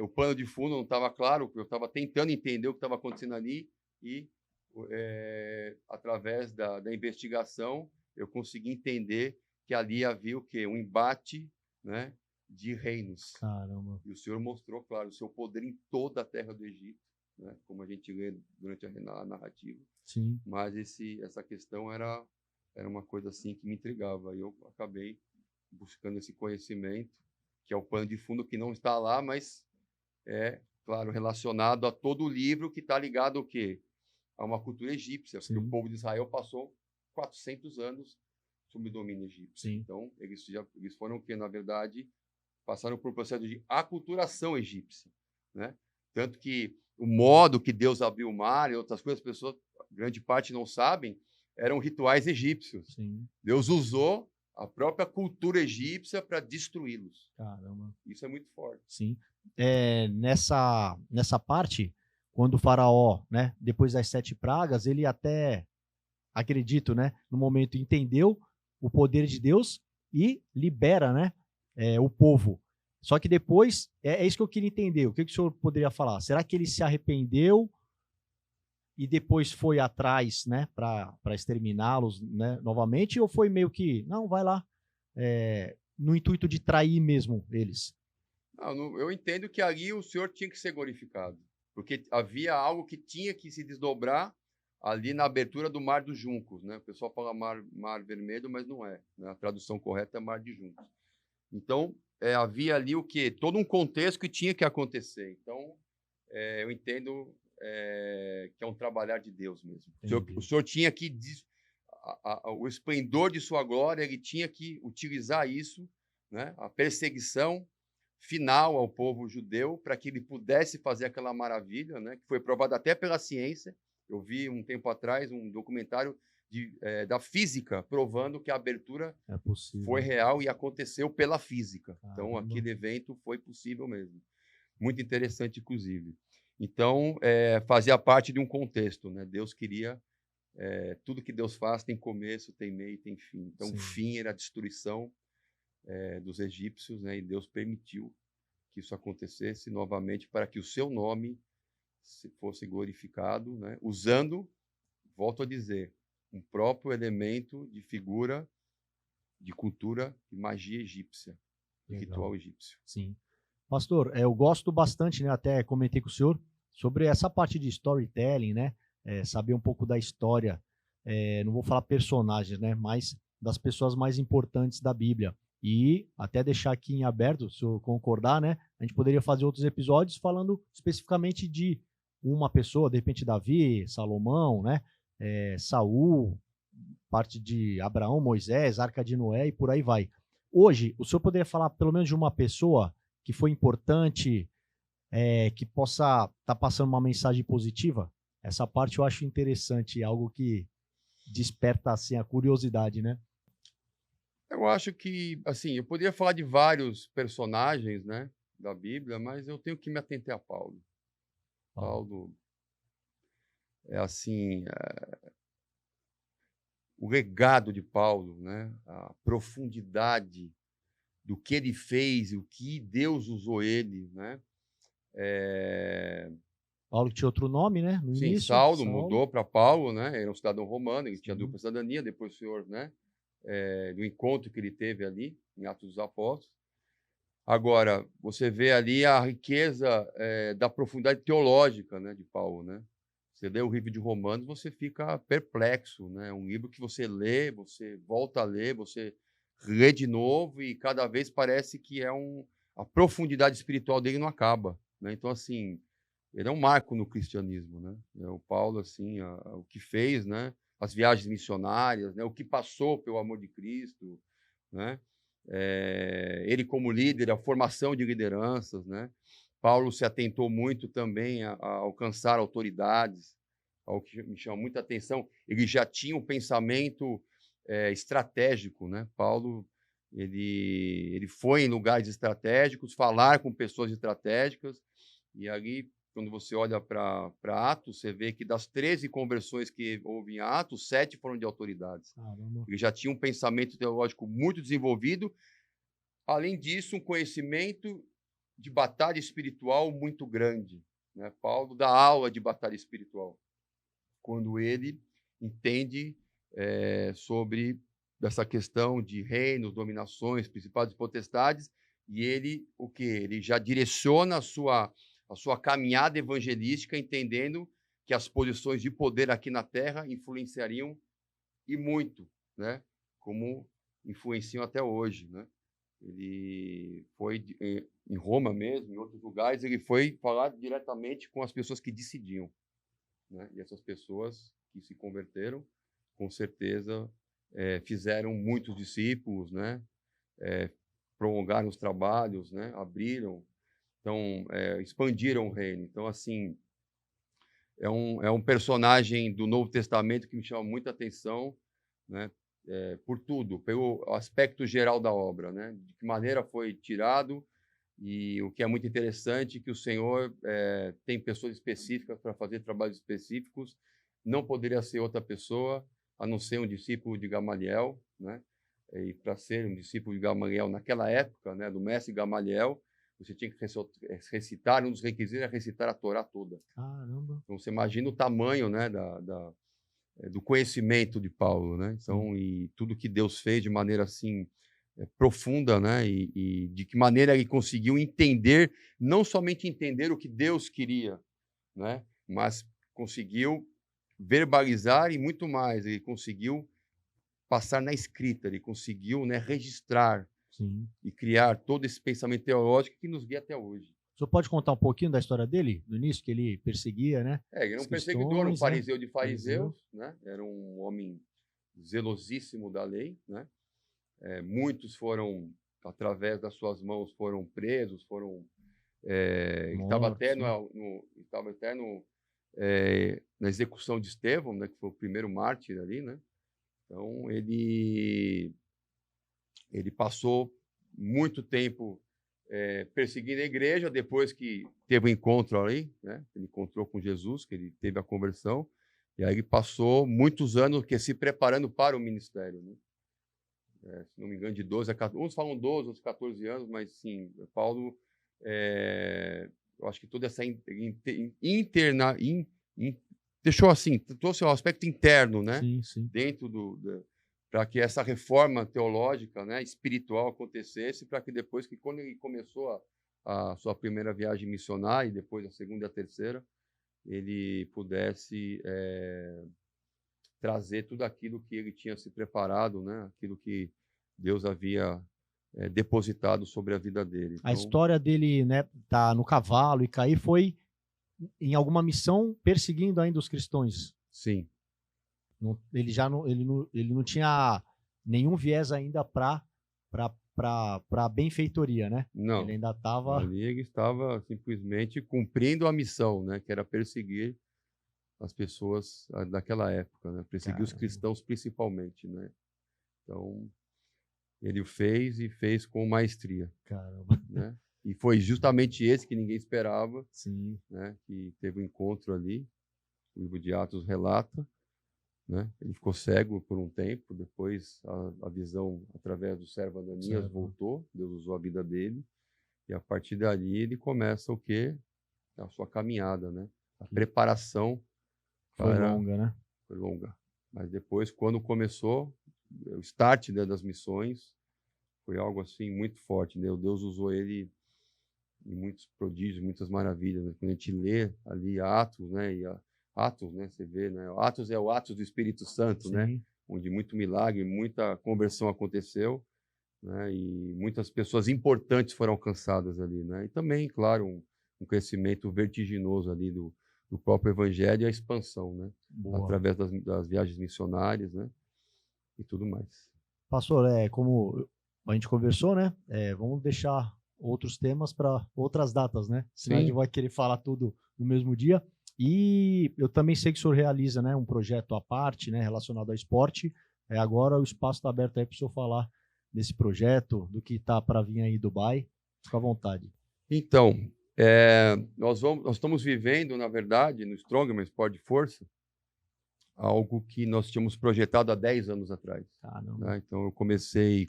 o pano de fundo não estava claro, eu estava tentando entender o que estava acontecendo ali e, através da investigação, eu consegui entender que ali havia o quê? Um embate, né, de reinos. Caramba. E o Senhor mostrou, claro, o seu poder em toda a terra do Egito, né, como a gente lê durante a narrativa. Sim. Mas essa questão era uma coisa assim que me intrigava. E eu acabei buscando esse conhecimento, que é o pano de fundo que não está lá, mas é, claro, relacionado a todo o livro que está ligado ao quê? A uma cultura egípcia, porque o povo de Israel passou 400 anos sob o domínio egípcio. Sim. Então, eles foram o quê? Na verdade, passaram por um processo de aculturação egípcia, né? Tanto que o modo que Deus abriu o mar e outras coisas, as pessoas, grande parte não sabem, eram rituais egípcios. Sim. Deus usou a própria cultura egípcia para destruí-los. Caramba. Isso é muito forte. Sim. Nessa parte, quando o faraó, né, depois das 7 pragas, ele até, acredito, né, no momento entendeu o poder de Deus e libera, né, o povo. Só que depois, é isso que eu queria entender, o que o senhor poderia falar? Será que ele se arrependeu e depois foi atrás, né, para exterminá-los, né, novamente, ou foi meio que, não, vai lá, no intuito de trair mesmo eles? Eu entendo que ali o Senhor tinha que ser glorificado, porque havia algo que tinha que se desdobrar ali na abertura do Mar dos Juncos, né? O pessoal fala mar Vermelho, mas não é, né? A tradução correta é Mar de Juncos. Então, havia ali o quê? Todo um contexto que tinha que acontecer. Então, eu entendo que é um trabalhar de Deus mesmo. O senhor tinha que... o esplendor de sua glória, ele tinha que utilizar isso, né? A perseguição final ao povo judeu, para que ele pudesse fazer aquela maravilha, né? Que foi provada até pela ciência. Eu vi um tempo atrás um documentário da física provando que a abertura foi real e aconteceu pela física. Caramba. Então, aquele evento foi possível mesmo. Muito interessante, inclusive. Então, fazia parte de um contexto, né? Deus queria... tudo que Deus faz tem começo, tem meio e tem fim. Então, sim, o fim era a destruição dos egípcios, né? E Deus permitiu que isso acontecesse novamente para que o seu nome fosse glorificado, né? Usando, volto a dizer, um próprio elemento de figura, de cultura e magia egípcia, de ritual egípcio. Sim. Pastor, eu gosto bastante, né? Até comentei com o senhor sobre essa parte de storytelling, né? Saber um pouco da história, não vou falar personagens, né? Mas das pessoas mais importantes da Bíblia. E até deixar aqui em aberto, se eu concordar, né? A gente poderia fazer outros episódios falando especificamente de uma pessoa, de repente Davi, Salomão, né? Saul, parte de Abraão, Moisés, Arca de Noé e por aí vai. Hoje, o senhor poderia falar pelo menos de uma pessoa que foi importante, que possa estar passando uma mensagem positiva? Essa parte eu acho interessante, algo que desperta assim a curiosidade, né? Eu acho que, assim, eu poderia falar de vários personagens, né, da Bíblia, mas eu tenho que me atentar a Paulo. Paulo é assim, o legado de Paulo, né, a profundidade do que ele fez, o que Deus usou ele, né? Paulo que tinha outro nome, né? No início. Saulo mudou para Paulo, né? Era um cidadão romano, ele tinha dupla cidadania, depois o Senhor, né? Do encontro que ele teve ali, em Atos dos Apóstolos. Agora, você vê ali a riqueza da profundidade teológica, né, de Paulo, né? Você lê o livro de Romanos, você fica perplexo, né? É um livro que você lê, você volta a ler, você lê de novo e cada vez parece que a profundidade espiritual dele não acaba, né? Então, assim, ele é um marco no cristianismo, né? O Paulo, assim, o que fez, né? As viagens missionárias, né? O que passou pelo amor de Cristo, né? Ele como líder, a formação de lideranças, né? Paulo se atentou muito também a alcançar autoridades, algo que me chama muita atenção. Ele já tinha um pensamento estratégico, né? Paulo ele foi em lugares estratégicos, falar com pessoas estratégicas, e ali, quando você olha para Atos, você vê que das 13 conversões que houve em Atos, 7 foram de autoridades. Caramba. Ele já tinha um pensamento teológico muito desenvolvido. Além disso, um conhecimento de batalha espiritual muito grande, né? Paulo dá aula de batalha espiritual, quando ele entende sobre essa questão de reinos, dominações, principados e potestades, e ele, ele já direciona a sua caminhada evangelística, entendendo que as posições de poder aqui na Terra influenciariam, e muito, né? Como influenciam até hoje, né? Ele foi em Roma mesmo, em outros lugares, ele foi falar diretamente com as pessoas que decidiam, né? E essas pessoas que se converteram, com certeza, fizeram muitos discípulos, né? Prolongaram os trabalhos, né? Abriram, então, expandiram o reino. Então, assim, é um personagem do Novo Testamento que me chama muita atenção, né? Por tudo, pelo aspecto geral da obra, né? De que maneira foi tirado E o que é muito interessante é que o Senhor tem pessoas específicas para fazer trabalhos específicos. Não poderia ser outra pessoa, a não ser um discípulo de Gamaliel, né? E para ser um discípulo de Gamaliel naquela época, né, do mestre Gamaliel, você tinha que recitar, um dos requisitos era recitar a Torá toda. Caramba. Então, você imagina o tamanho, né, do conhecimento de Paulo, né? Então, e tudo que Deus fez de maneira assim profunda, né? E de que maneira ele conseguiu entender, não somente entender o que Deus queria, né? Mas conseguiu verbalizar e muito mais. Ele conseguiu passar na escrita, ele conseguiu, né, registrar e criar todo esse pensamento teológico que nos guia até hoje. O senhor pode contar um pouquinho da história dele, no início, que ele perseguia, né? Ele era um perseguidor, um fariseu de fariseus, né? Era um homem zelosíssimo da lei, né? Muitos foram, através das suas mãos, foram presos, foram... estava até na execução de Estevão, né? Que foi o primeiro mártir ali, né? Então, ele passou muito tempo perseguindo a igreja, depois que teve um encontro ali, né? Ele encontrou com Jesus, que ele teve a conversão, e aí ele passou muitos anos se preparando para o ministério, né? Se não me engano, de 12 a 14, uns falam 12, outros 14 anos, mas sim, Paulo, eu acho que toda essa deixou assim, trouxe um aspecto interno, né? Sim. Dentro para que essa reforma teológica, né, espiritual acontecesse, para que depois, quando ele começou a sua primeira viagem missionária, e depois a segunda e a terceira, ele pudesse trazer tudo aquilo que ele tinha se preparado, né, aquilo que Deus havia depositado sobre a vida dele. Então, a história dele, né, tá no cavalo e cair foi em alguma missão perseguindo ainda os cristãos. Sim. Ele não tinha nenhum viés ainda para benfeitoria, né? Não. Ele ainda estava... Ali ele estava simplesmente cumprindo a missão, né? Que era perseguir as pessoas daquela época, né? Perseguir os cristãos principalmente, né? Então, ele o fez e fez com maestria. Caramba. Né? E foi justamente esse que ninguém esperava, sim, né? Que teve um encontro ali, o livro de Atos relata, né? Ele ficou cego por um tempo, depois a visão, através do servo Ananias, voltou, Deus usou a vida dele, e a partir dali ele começa o quê? A sua caminhada, né? A preparação foi longa, né? Foi longa. Mas depois, quando começou, o start, né, das missões, foi algo assim muito forte, né? Deus usou ele em muitos prodígios, muitas maravilhas, né? Quando a gente lê ali Atos, né? Atos, né? Você vê, né? Atos é o Atos do Espírito Santo, sim, né? Onde muito milagre, muita conversão aconteceu, né? E muitas pessoas importantes foram alcançadas ali, né? E também, claro, um crescimento vertiginoso ali do próprio Evangelho e a expansão, né? Boa. Através das viagens missionárias, né? E tudo mais. Pastor, como a gente conversou, né? Vamos deixar outros temas para outras datas, né? Senão a gente vai querer falar tudo no mesmo dia. E eu também sei que o senhor realiza, né, um projeto à parte, né, relacionado ao esporte. Agora o espaço está aberto aí para o senhor falar desse projeto, do que está para vir aí em Dubai. Fica à vontade. Então, nós estamos vivendo, na verdade, no Strongman Sport de Força, algo que nós tínhamos projetado há 10 anos atrás. Né? Então, eu comecei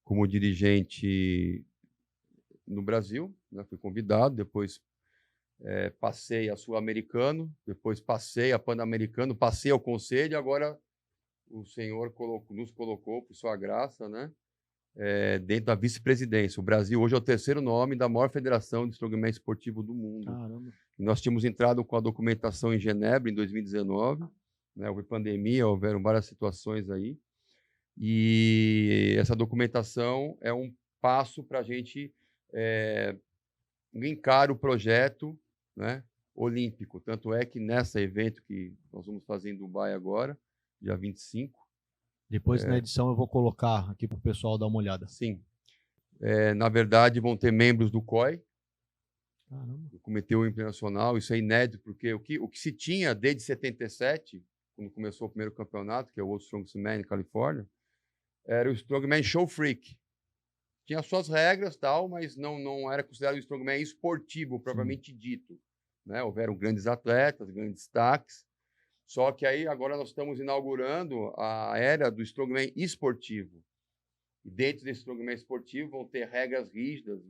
como dirigente no Brasil, né? Fui convidado, depois passei a Sul-Americano, depois passei a Pan-Americano, passei ao Conselho, e agora o Senhor nos colocou, por sua graça, né? Dentro da vice-presidência. O Brasil hoje é o terceiro nome da maior federação de strongman esportivo do mundo. Caramba. E nós tínhamos entrado com a documentação em Genebra em 2019, né? Houve pandemia, houveram várias situações aí, e essa documentação é um passo para a gente linkar o projeto, né, olímpico. Tanto é que nesse evento que nós vamos fazer em Dubai agora, dia 25, depois, na edição, eu vou colocar aqui para o pessoal dar uma olhada. Sim. Na verdade, vão ter membros do COI, do Comitê Olímpico Internacional. Isso é inédito, porque o que se tinha desde 77, quando começou o primeiro campeonato, que é o World Strongman em Califórnia, era o Strongman Show Freak. tinha suas regras, tal, mas não era considerado um strongman esportivo, propriamente dito. Né? Houveram grandes atletas, grandes destaques, só que aí agora nós estamos inaugurando a era do strongman esportivo. E dentro desse strongman esportivo vão ter regras rígidas,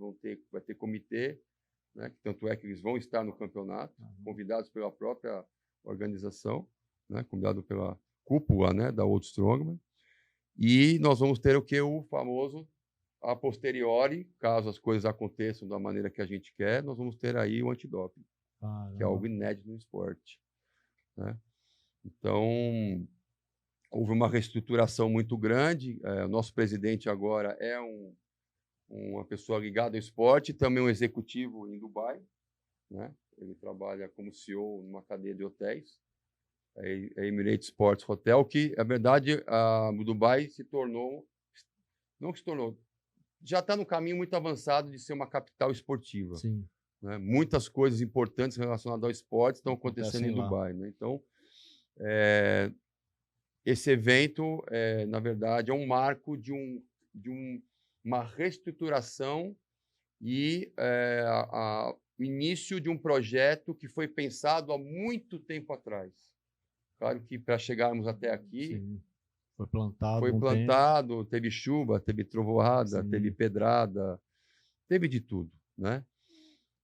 vai ter comitê, né? Tanto é que eles vão estar no campeonato, convidados pela própria organização, né? Convidado pela cúpula, né? Da World Strongman. E nós vamos ter o famoso a posteriori, caso as coisas aconteçam da maneira que a gente quer, nós vamos ter aí o antidoping, que é algo inédito no esporte. Né? Então, houve uma reestruturação muito grande. O nosso presidente agora é uma pessoa ligada ao esporte, também um executivo em Dubai. Né? Ele trabalha como CEO numa cadeia de hotéis, a Emirates Sports Hotel, que, na verdade, o Dubai se tornou, não se tornou, já está no caminho muito avançado de ser uma capital esportiva. Sim. Né? Muitas coisas importantes relacionadas ao esporte estão acontecendo em Dubai. Né? Então, esse evento, na verdade, é um marco de uma reestruturação e o início de um projeto que foi pensado há muito tempo atrás. Claro que para chegarmos até aqui, sim. Foi plantado, teve chuva, teve trovoada, sim, teve pedrada, teve de tudo, né?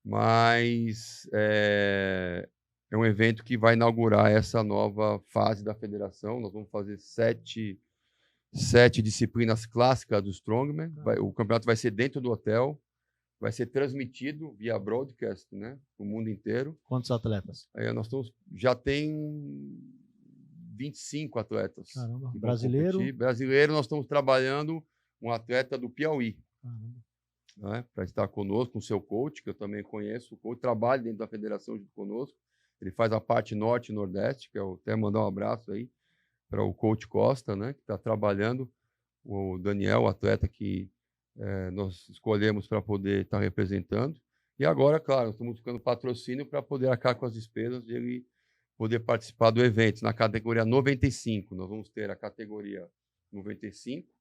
Mas é um evento que vai inaugurar essa nova fase da federação. Nós vamos fazer sete disciplinas clássicas do Strongman. O campeonato vai ser dentro do hotel, vai ser transmitido via broadcast, né, para o mundo inteiro. Quantos atletas? Já tem 25 atletas. Caramba. Brasileiro? Brasileiro, nós estamos trabalhando um atleta do Piauí. Né, para estar conosco, com o seu coach, que eu também conheço. O coach trabalha dentro da federação junto conosco. Ele faz a parte norte e nordeste, que eu até mandar um abraço aí para o coach Costa, né, que está trabalhando. O Daniel, o atleta que nós escolhemos para poder estar representando. E agora, claro, estamos buscando patrocínio para poder arcar com as despesas de ele poder participar do evento. Na categoria 95, nós vamos ter a categoria 95,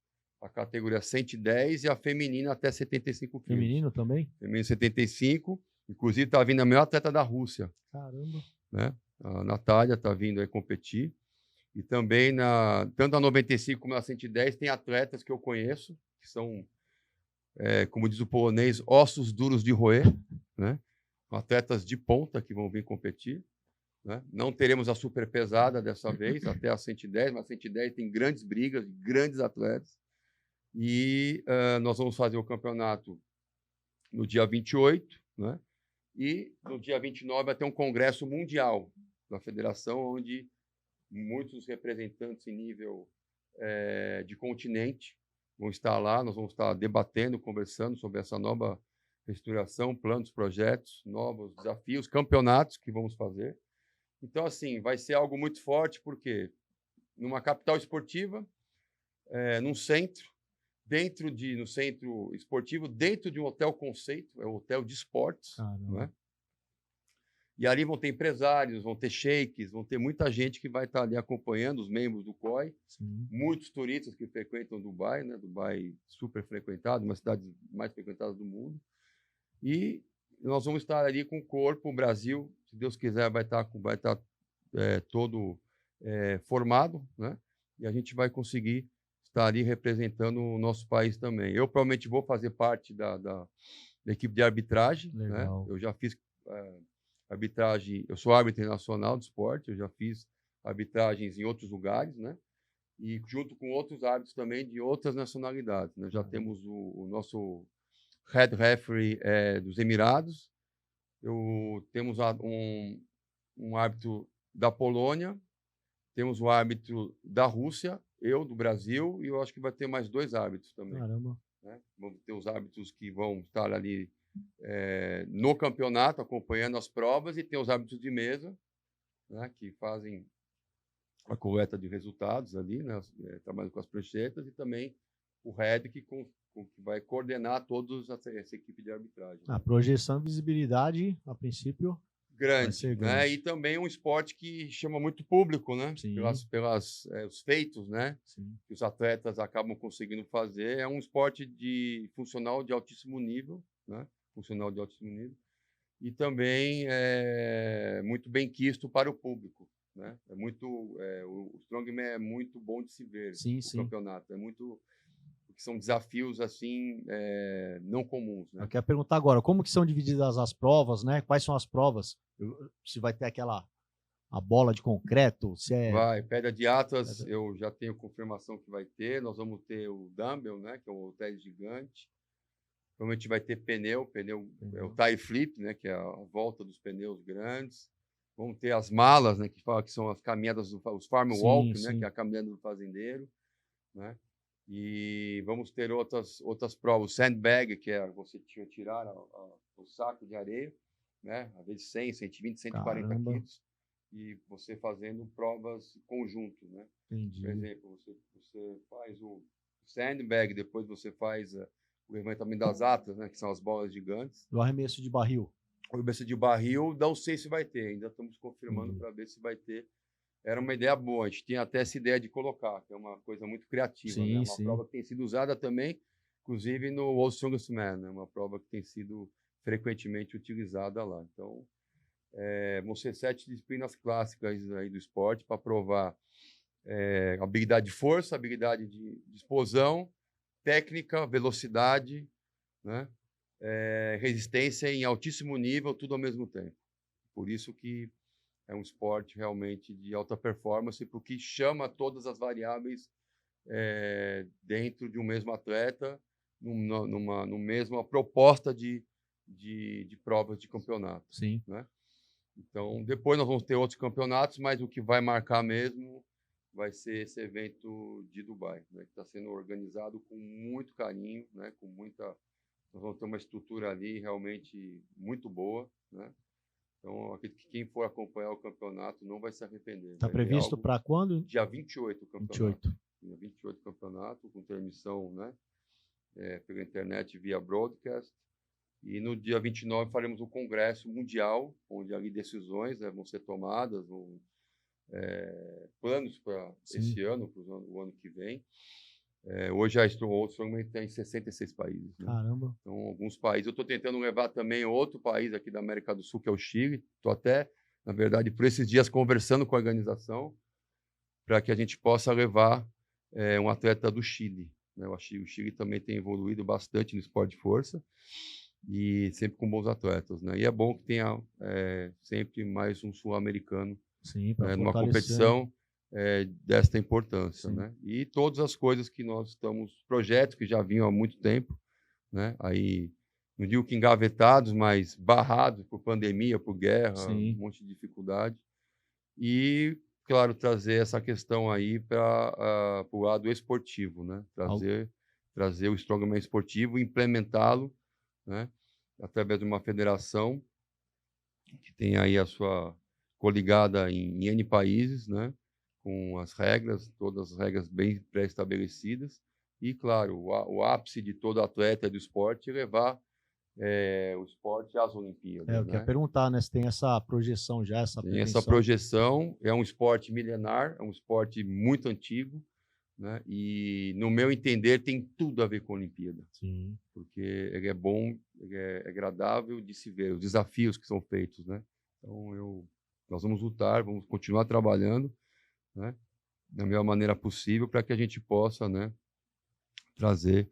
a categoria 110 e a feminina até 75 quilos. Feminino também? Feminino 75. Inclusive, está vindo a melhor atleta da Rússia. Caramba. Né? A Natália está vindo aí competir. E também, tanto a 95 como a 110, tem atletas que eu conheço, que são, como diz o polonês, ossos duros de roer, né? Atletas de ponta que vão vir competir. Né? Não teremos a super pesada dessa vez, até a 110, mas a 110 tem grandes brigas, grandes atletas. E nós vamos fazer o campeonato no dia 28, né? E no dia 29 vai ter um congresso mundial da federação, onde muitos representantes em nível de continente vão estar lá. Nós vamos estar debatendo, conversando sobre essa nova reestruturação, planos, projetos, novos desafios, campeonatos que vamos fazer. Então, assim, vai ser algo muito forte, porque numa capital esportiva, num centro, no centro esportivo, dentro de um hotel conceito, é um hotel de esportes, não é? E ali vão ter empresários, vão ter sheiks, vão ter muita gente que vai estar ali acompanhando, os membros do COI, sim, muitos turistas que frequentam Dubai, né? Dubai super frequentado, uma das cidades mais frequentadas do mundo. E nós vamos estar ali com o corpo, o Brasil, se Deus quiser, vai estar todo formado, né? E a gente vai conseguir estar ali representando o nosso país também. Eu provavelmente vou fazer parte da equipe de arbitragem. Né? Eu já fiz arbitragem, eu sou árbitro internacional de esporte, eu já fiz arbitragens em outros lugares, né? E junto com outros árbitros também de outras nacionalidades. Né? Já temos o nosso head referee dos Emirados, temos um árbitro da Polônia, temos um árbitro da Rússia, eu do Brasil, e eu acho que vai ter mais 2 árbitros também. Caramba. Né? Vamos ter os árbitros que vão estar ali no campeonato, acompanhando as provas, e tem os árbitros de mesa, né, que fazem a coleta de resultados ali, né, trabalhando com as pranchetas, e também o head que vai coordenar toda essa equipe de arbitragem. A projeção e visibilidade, a princípio... grande, né? E também um esporte que chama muito público, né? Sim. Os feitos, né? Sim. Que os atletas acabam conseguindo fazer. É um esporte funcional de altíssimo nível, né? Funcional de altíssimo nível. E também é muito bem quisto para o público, né? O Strongman é muito bom de se ver, o campeonato. É muito... Porque são desafios, assim, não comuns, né? Eu quero perguntar agora, como que são divididas as provas, né? Quais são as provas? Se vai ter a bola de concreto, se é... Vai, pedra de Atlas, eu já tenho confirmação que vai ter. Nós vamos ter o dumbbell, né? Que é um halter gigante. Provavelmente vai ter pneu é o tie flip, né, que é a volta dos pneus grandes. Vamos ter as malas, né, que são as caminhadas, os farm walk, né, que é a caminhada do fazendeiro, né? E vamos ter outras provas, o sandbag, que é você tirar o saco de areia, né, às vezes 100, 120, 140 quilos, e você fazendo provas conjunto, né? Entendi. Por exemplo, você faz o sandbag, depois você faz o levantamento das atlas, né, que são as bolas gigantes. O arremesso de barril. O arremesso de barril, não sei se vai ter, ainda estamos confirmando para ver se vai ter. Era uma ideia boa, a gente tinha até essa ideia de colocar, que é uma coisa muito criativa, né? Uma prova que tem sido usada também, inclusive no World's Strongest Man, né? Uma prova que tem sido frequentemente utilizada lá. Então, vão ser 7 disciplinas clássicas aí do esporte para provar habilidade de força, habilidade de explosão, técnica, velocidade, né? Resistência em altíssimo nível, tudo ao mesmo tempo. Por isso que é um esporte realmente de alta performance, porque chama todas as variáveis dentro de um mesmo atleta, numa mesma proposta de provas de campeonato. Sim. Né? Então, depois nós vamos ter outros campeonatos, mas o que vai marcar mesmo vai ser esse evento de Dubai, né, que está sendo organizado com muito carinho, né, nós vamos ter uma estrutura ali realmente muito boa, né? Então, acredito que quem for acompanhar o campeonato não vai se arrepender. Está previsto para quando? Dia 28 o campeonato. Dia 28 o campeonato, com transmissão, né, pela internet via broadcast. E no dia 29 faremos um congresso mundial, onde ali decisões vão ser tomadas, planos para esse ano, para o ano que vem. Hoje a Strongman está em 66 países. Né? Caramba! Então, alguns países. Eu estou tentando levar também outro país aqui da América do Sul, que é o Chile. Estou até, na verdade, por esses dias conversando com a organização para que a gente possa levar um atleta do Chile. Né? O Chile também tem evoluído bastante no esporte de força e sempre com bons atletas. Né? E é bom que tenha sempre mais um sul-americano numa competição desta importância, né? E todas as coisas que nós estamos, projetos que já vinham há muito tempo, né? Aí, não digo que engavetados, mas barrados por pandemia, por guerra, um monte de dificuldade. E, claro, trazer essa questão aí para o lado esportivo, né? Trazer o Strongman esportivo, implementá-lo, né? Através de uma federação que tem aí a sua coligada em N países, né? Com as regras, todas as regras bem pré-estabelecidas. E, claro, o ápice de todo atleta do esporte é levar o esporte às Olimpíadas. Eu quero perguntar, né? Se tem essa projeção já, essa pretensão. Tem essa projeção. É um esporte milenar, é um esporte muito antigo, né? E, no meu entender, tem tudo a ver com a Olimpíada. Sim. Porque ele é bom, ele é agradável de se ver, os desafios que são feitos, né? Então, nós vamos lutar, vamos continuar trabalhando, né, da melhor maneira possível para que a gente possa, né, trazer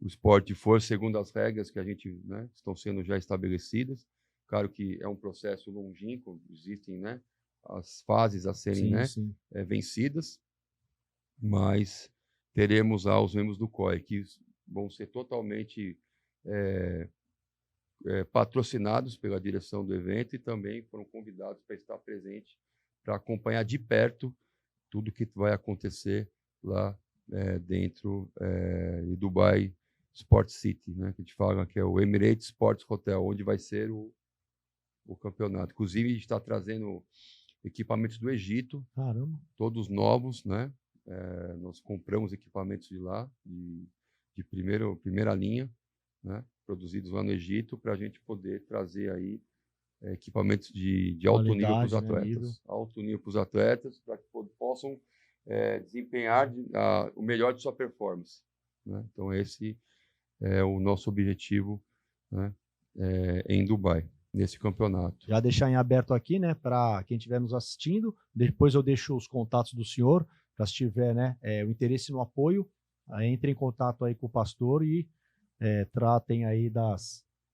o esporte de força segundo as regras que a gente, né, estão sendo já estabelecidas. Claro que é um processo longínquo, existem, né, as fases a serem vencidas, mas teremos lá os membros do COI que vão ser totalmente patrocinados pela direção do evento e também foram convidados para estar presente para acompanhar de perto tudo que vai acontecer lá dentro de Dubai Sport City, né? Que a gente fala que é o Emirates Sports Hotel, onde vai ser o campeonato. Inclusive, a gente está trazendo equipamentos do Egito, todos novos, né? Nós compramos equipamentos de lá, de primeira linha, né? Produzidos lá no Egito, para a gente poder trazer aí equipamentos de alto nível para os Qualidade, né, atletas. nível. Alto nível para os atletas, para que possam desempenhar o melhor de sua performance, né? Então, esse é o nosso objetivo, né, em Dubai, nesse campeonato. Já deixar em aberto aqui, né, para quem estiver nos assistindo. Depois eu deixo os contatos do senhor, para se tiver, né, o interesse no apoio, entre em contato aí com o pastor e tratem aí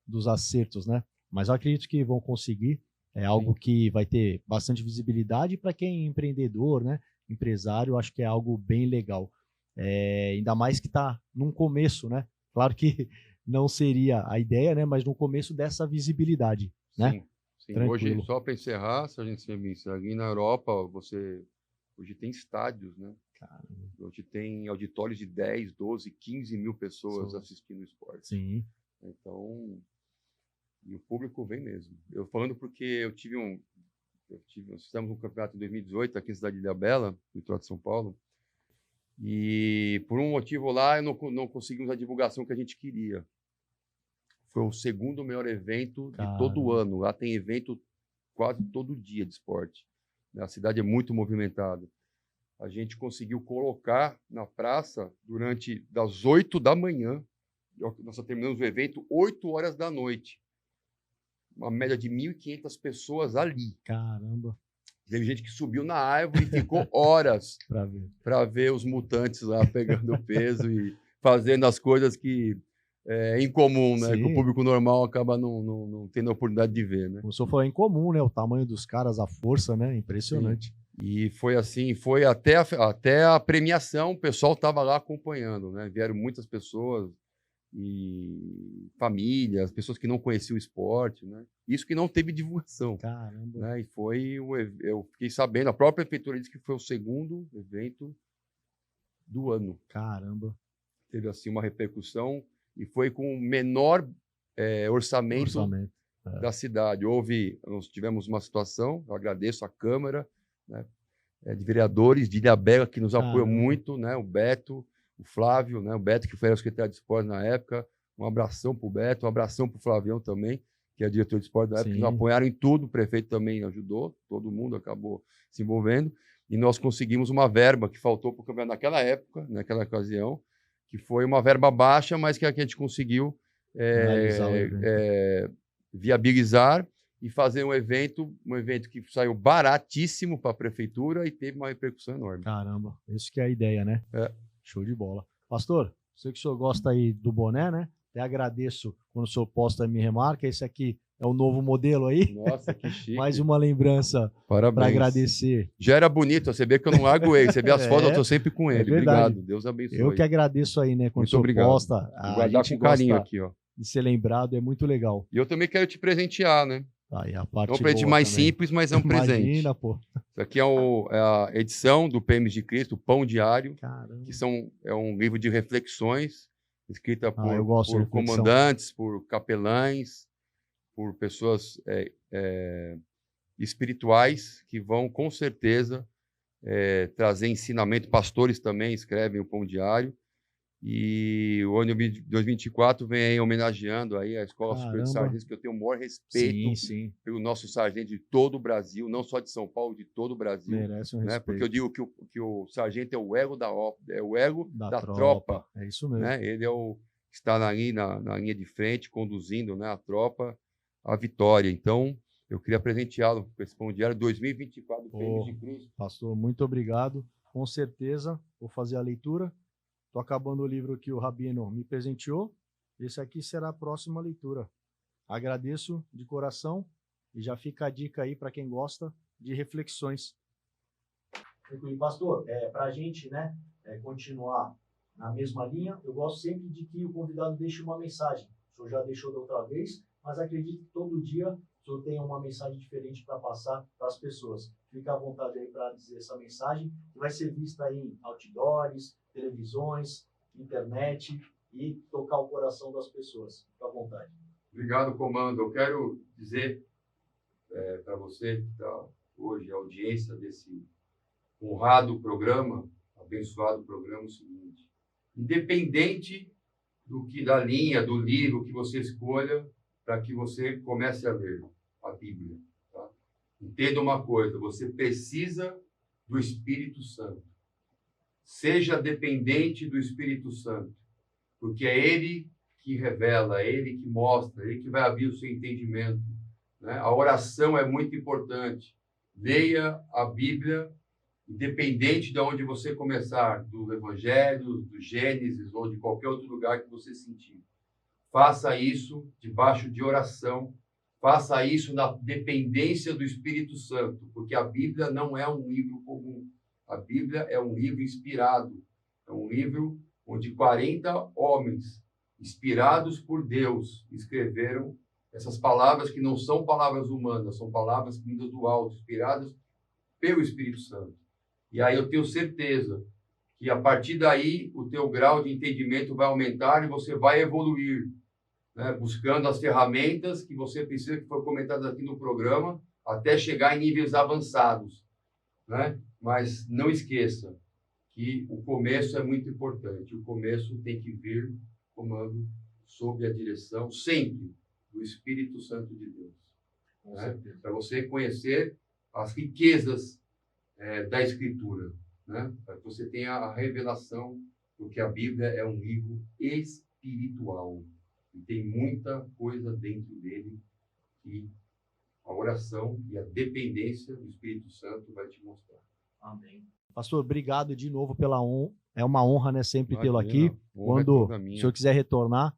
dos acertos, né? Mas eu acredito que vão conseguir. É algo que vai ter bastante visibilidade para quem é empreendedor, né, empresário. Acho que é algo bem legal. Ainda mais que está num começo, né? Claro que não seria a ideia, né? Mas no começo dessa visibilidade, né? Sim. Hoje, só para encerrar, se a gente se aqui na Europa, hoje tem estádios, né? Caramba. Hoje tem auditórios de 10, 12, 15 mil pessoas assistindo o esporte. Sim. Então, e o público vem mesmo. Eu falando porque nós fizemos um campeonato em 2018 aqui na cidade de Ilhabela, no litoral de São Paulo, e por um motivo lá não conseguimos a divulgação que a gente queria. Foi o segundo maior evento de todo o ano. Lá tem evento quase todo dia de esporte. A cidade é muito movimentada. A gente conseguiu colocar na praça das 8 da manhã, nós terminamos o evento 8 horas da noite. Uma média de 1.500 pessoas ali. Caramba. Teve gente que subiu na árvore e ficou horas para ver os mutantes lá pegando peso e fazendo as coisas que é incomum, né? Que o público normal acaba não tendo a oportunidade de ver, né? Como o senhor falou, é incomum, né? O tamanho dos caras, a força, né? Impressionante. Sim. E foi assim, foi até a premiação, o pessoal estava lá acompanhando, né? Vieram muitas pessoas e famílias, pessoas que não conheciam o esporte, né? Isso que não teve divulgação. Caramba. Né? E eu fiquei sabendo, a própria prefeitura disse que foi o segundo evento do ano. Caramba. Teve assim uma repercussão e foi com o menor orçamento da cidade. Nós tivemos uma situação, eu agradeço a Câmara, né, de vereadores de Ilhabela que nos apoiam muito, né? O Beto, o Flávio, né? O Beto que foi o secretário de esporte na época. Um abração para o Beto, um abração para o Flavião também, que é diretor de esporte da época, que nos apoiaram em tudo. O prefeito também ajudou, todo mundo acabou se envolvendo. E nós conseguimos uma verba que faltou para o campeonato naquela época, naquela ocasião, que foi uma verba baixa, mas que a gente conseguiu viabilizar e fazer um evento que saiu baratíssimo para a prefeitura e teve uma repercussão enorme. Caramba, isso que é a ideia, né? Show de bola. Pastor, sei que o senhor gosta aí do boné, né? Até agradeço quando o senhor posta a minha remarca. Esse aqui é o novo modelo aí. Nossa, que chique. Mais uma lembrança para agradecer. Já era bonito, você vê que eu não largo ele. Você vê as fotos, eu estou sempre com ele. Obrigado, Deus abençoe. Eu que agradeço aí, né? Quando o senhor posta. A gente com carinho aqui, ó. De ser lembrado, é muito legal. E eu também quero te presentear, né? Aí, a parte é um presente mais simples, mas é um presente. Imagina, pô. Isso aqui é a edição do PMs de Cristo, o Pão Diário, Caramba. Que é um livro de reflexões, escrita por comandantes, por capelães, por pessoas espirituais que vão, com certeza, trazer ensinamento. Pastores também escrevem o Pão Diário. E o ano de 2024 vem aí homenageando aí a Escola Superior de Sargentos, que eu tenho o maior respeito pelo nosso sargento de todo o Brasil, não só de São Paulo, de todo o Brasil. Merece um respeito. Porque eu digo que o sargento é o ego da tropa. É isso mesmo. Né? Ele é o que está na linha de frente, conduzindo, né, a tropa à vitória. Então, eu queria presenteá-lo com esse Pão Diário 2024 do PMs de Cristo. Pastor, muito obrigado. Com certeza, vou fazer a leitura. Estou acabando o livro que o Rabino me presenteou. Esse aqui será a próxima leitura. Agradeço de coração e já fica a dica aí para quem gosta de reflexões. Pastor, para a gente, né, continuar na mesma linha, eu gosto sempre de que o convidado deixe uma mensagem. O senhor já deixou da outra vez, mas acredito que todo dia o senhor tenha uma mensagem diferente para passar para as pessoas. Fica à vontade aí para dizer essa mensagem, que vai ser vista aí em outdoors, televisões, internet e tocar o coração das pessoas. Fica à vontade. Obrigado, comando. Eu quero dizer para você que está hoje a audiência desse honrado programa, abençoado programa, o seguinte: independente da linha, do livro que você escolha para que você comece a ler, a Bíblia. Tá? Entenda uma coisa, você precisa do Espírito Santo. Seja dependente do Espírito Santo, porque é Ele que revela, é Ele que mostra, é Ele que vai abrir o seu entendimento. Né? A oração é muito importante. Leia a Bíblia, independente de onde você começar, do Evangelho, do Gênesis ou de qualquer outro lugar que você sentir. Faça isso debaixo de oração, faça isso na dependência do Espírito Santo, porque a Bíblia não é um livro comum. A Bíblia é um livro inspirado, é um livro onde 40 homens, inspirados por Deus, escreveram essas palavras que não são palavras humanas, são palavras vindas do alto, inspiradas pelo Espírito Santo. E aí eu tenho certeza que a partir daí o teu grau de entendimento vai aumentar e você vai evoluir, né? Buscando as ferramentas que você precisa, que foi comentado aqui no programa, até chegar em níveis avançados, né? Mas não esqueça que o começo é muito importante. O começo tem que vir comando sob a direção sempre do Espírito Santo de Deus, né? Para você conhecer as riquezas da Escritura, né? Para que você tenha a revelação, porque a Bíblia é um livro espiritual e tem muita coisa dentro dele que a oração e a dependência do Espírito Santo vai te mostrar. Amém. Pastor, obrigado de novo pela honra. É uma honra, né, sempre tê-lo aqui. Quando o senhor quiser retornar,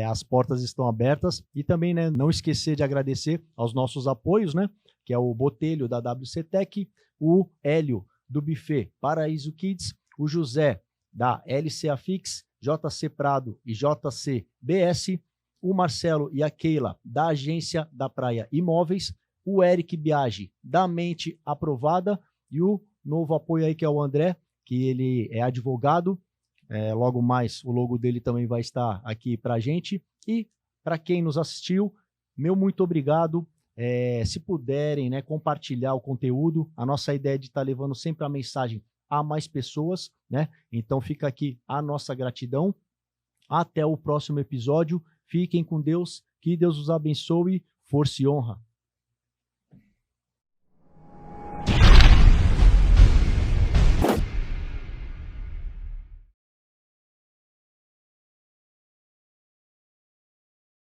as portas estão abertas. E também, né, não esquecer de agradecer aos nossos apoios, né, que é o Botelho da WCTEC, o Hélio do Buffet Paraíso Kids, o José da LCA Fix, JC Prado e JC BS, o Marcelo e a Keila da Agência da Praia Imóveis, o Eric Biagi da Mente Aprovada e o novo apoio aí que é o André, que ele é advogado. Logo mais o logo dele também vai estar aqui para a gente. E para quem nos assistiu, meu muito obrigado. Se puderem, né, compartilhar o conteúdo, a nossa ideia é de estar levando sempre a mensagem a mais pessoas, né? Então fica aqui a nossa gratidão. Até o próximo episódio. Fiquem com Deus, que Deus os abençoe. Força e honra.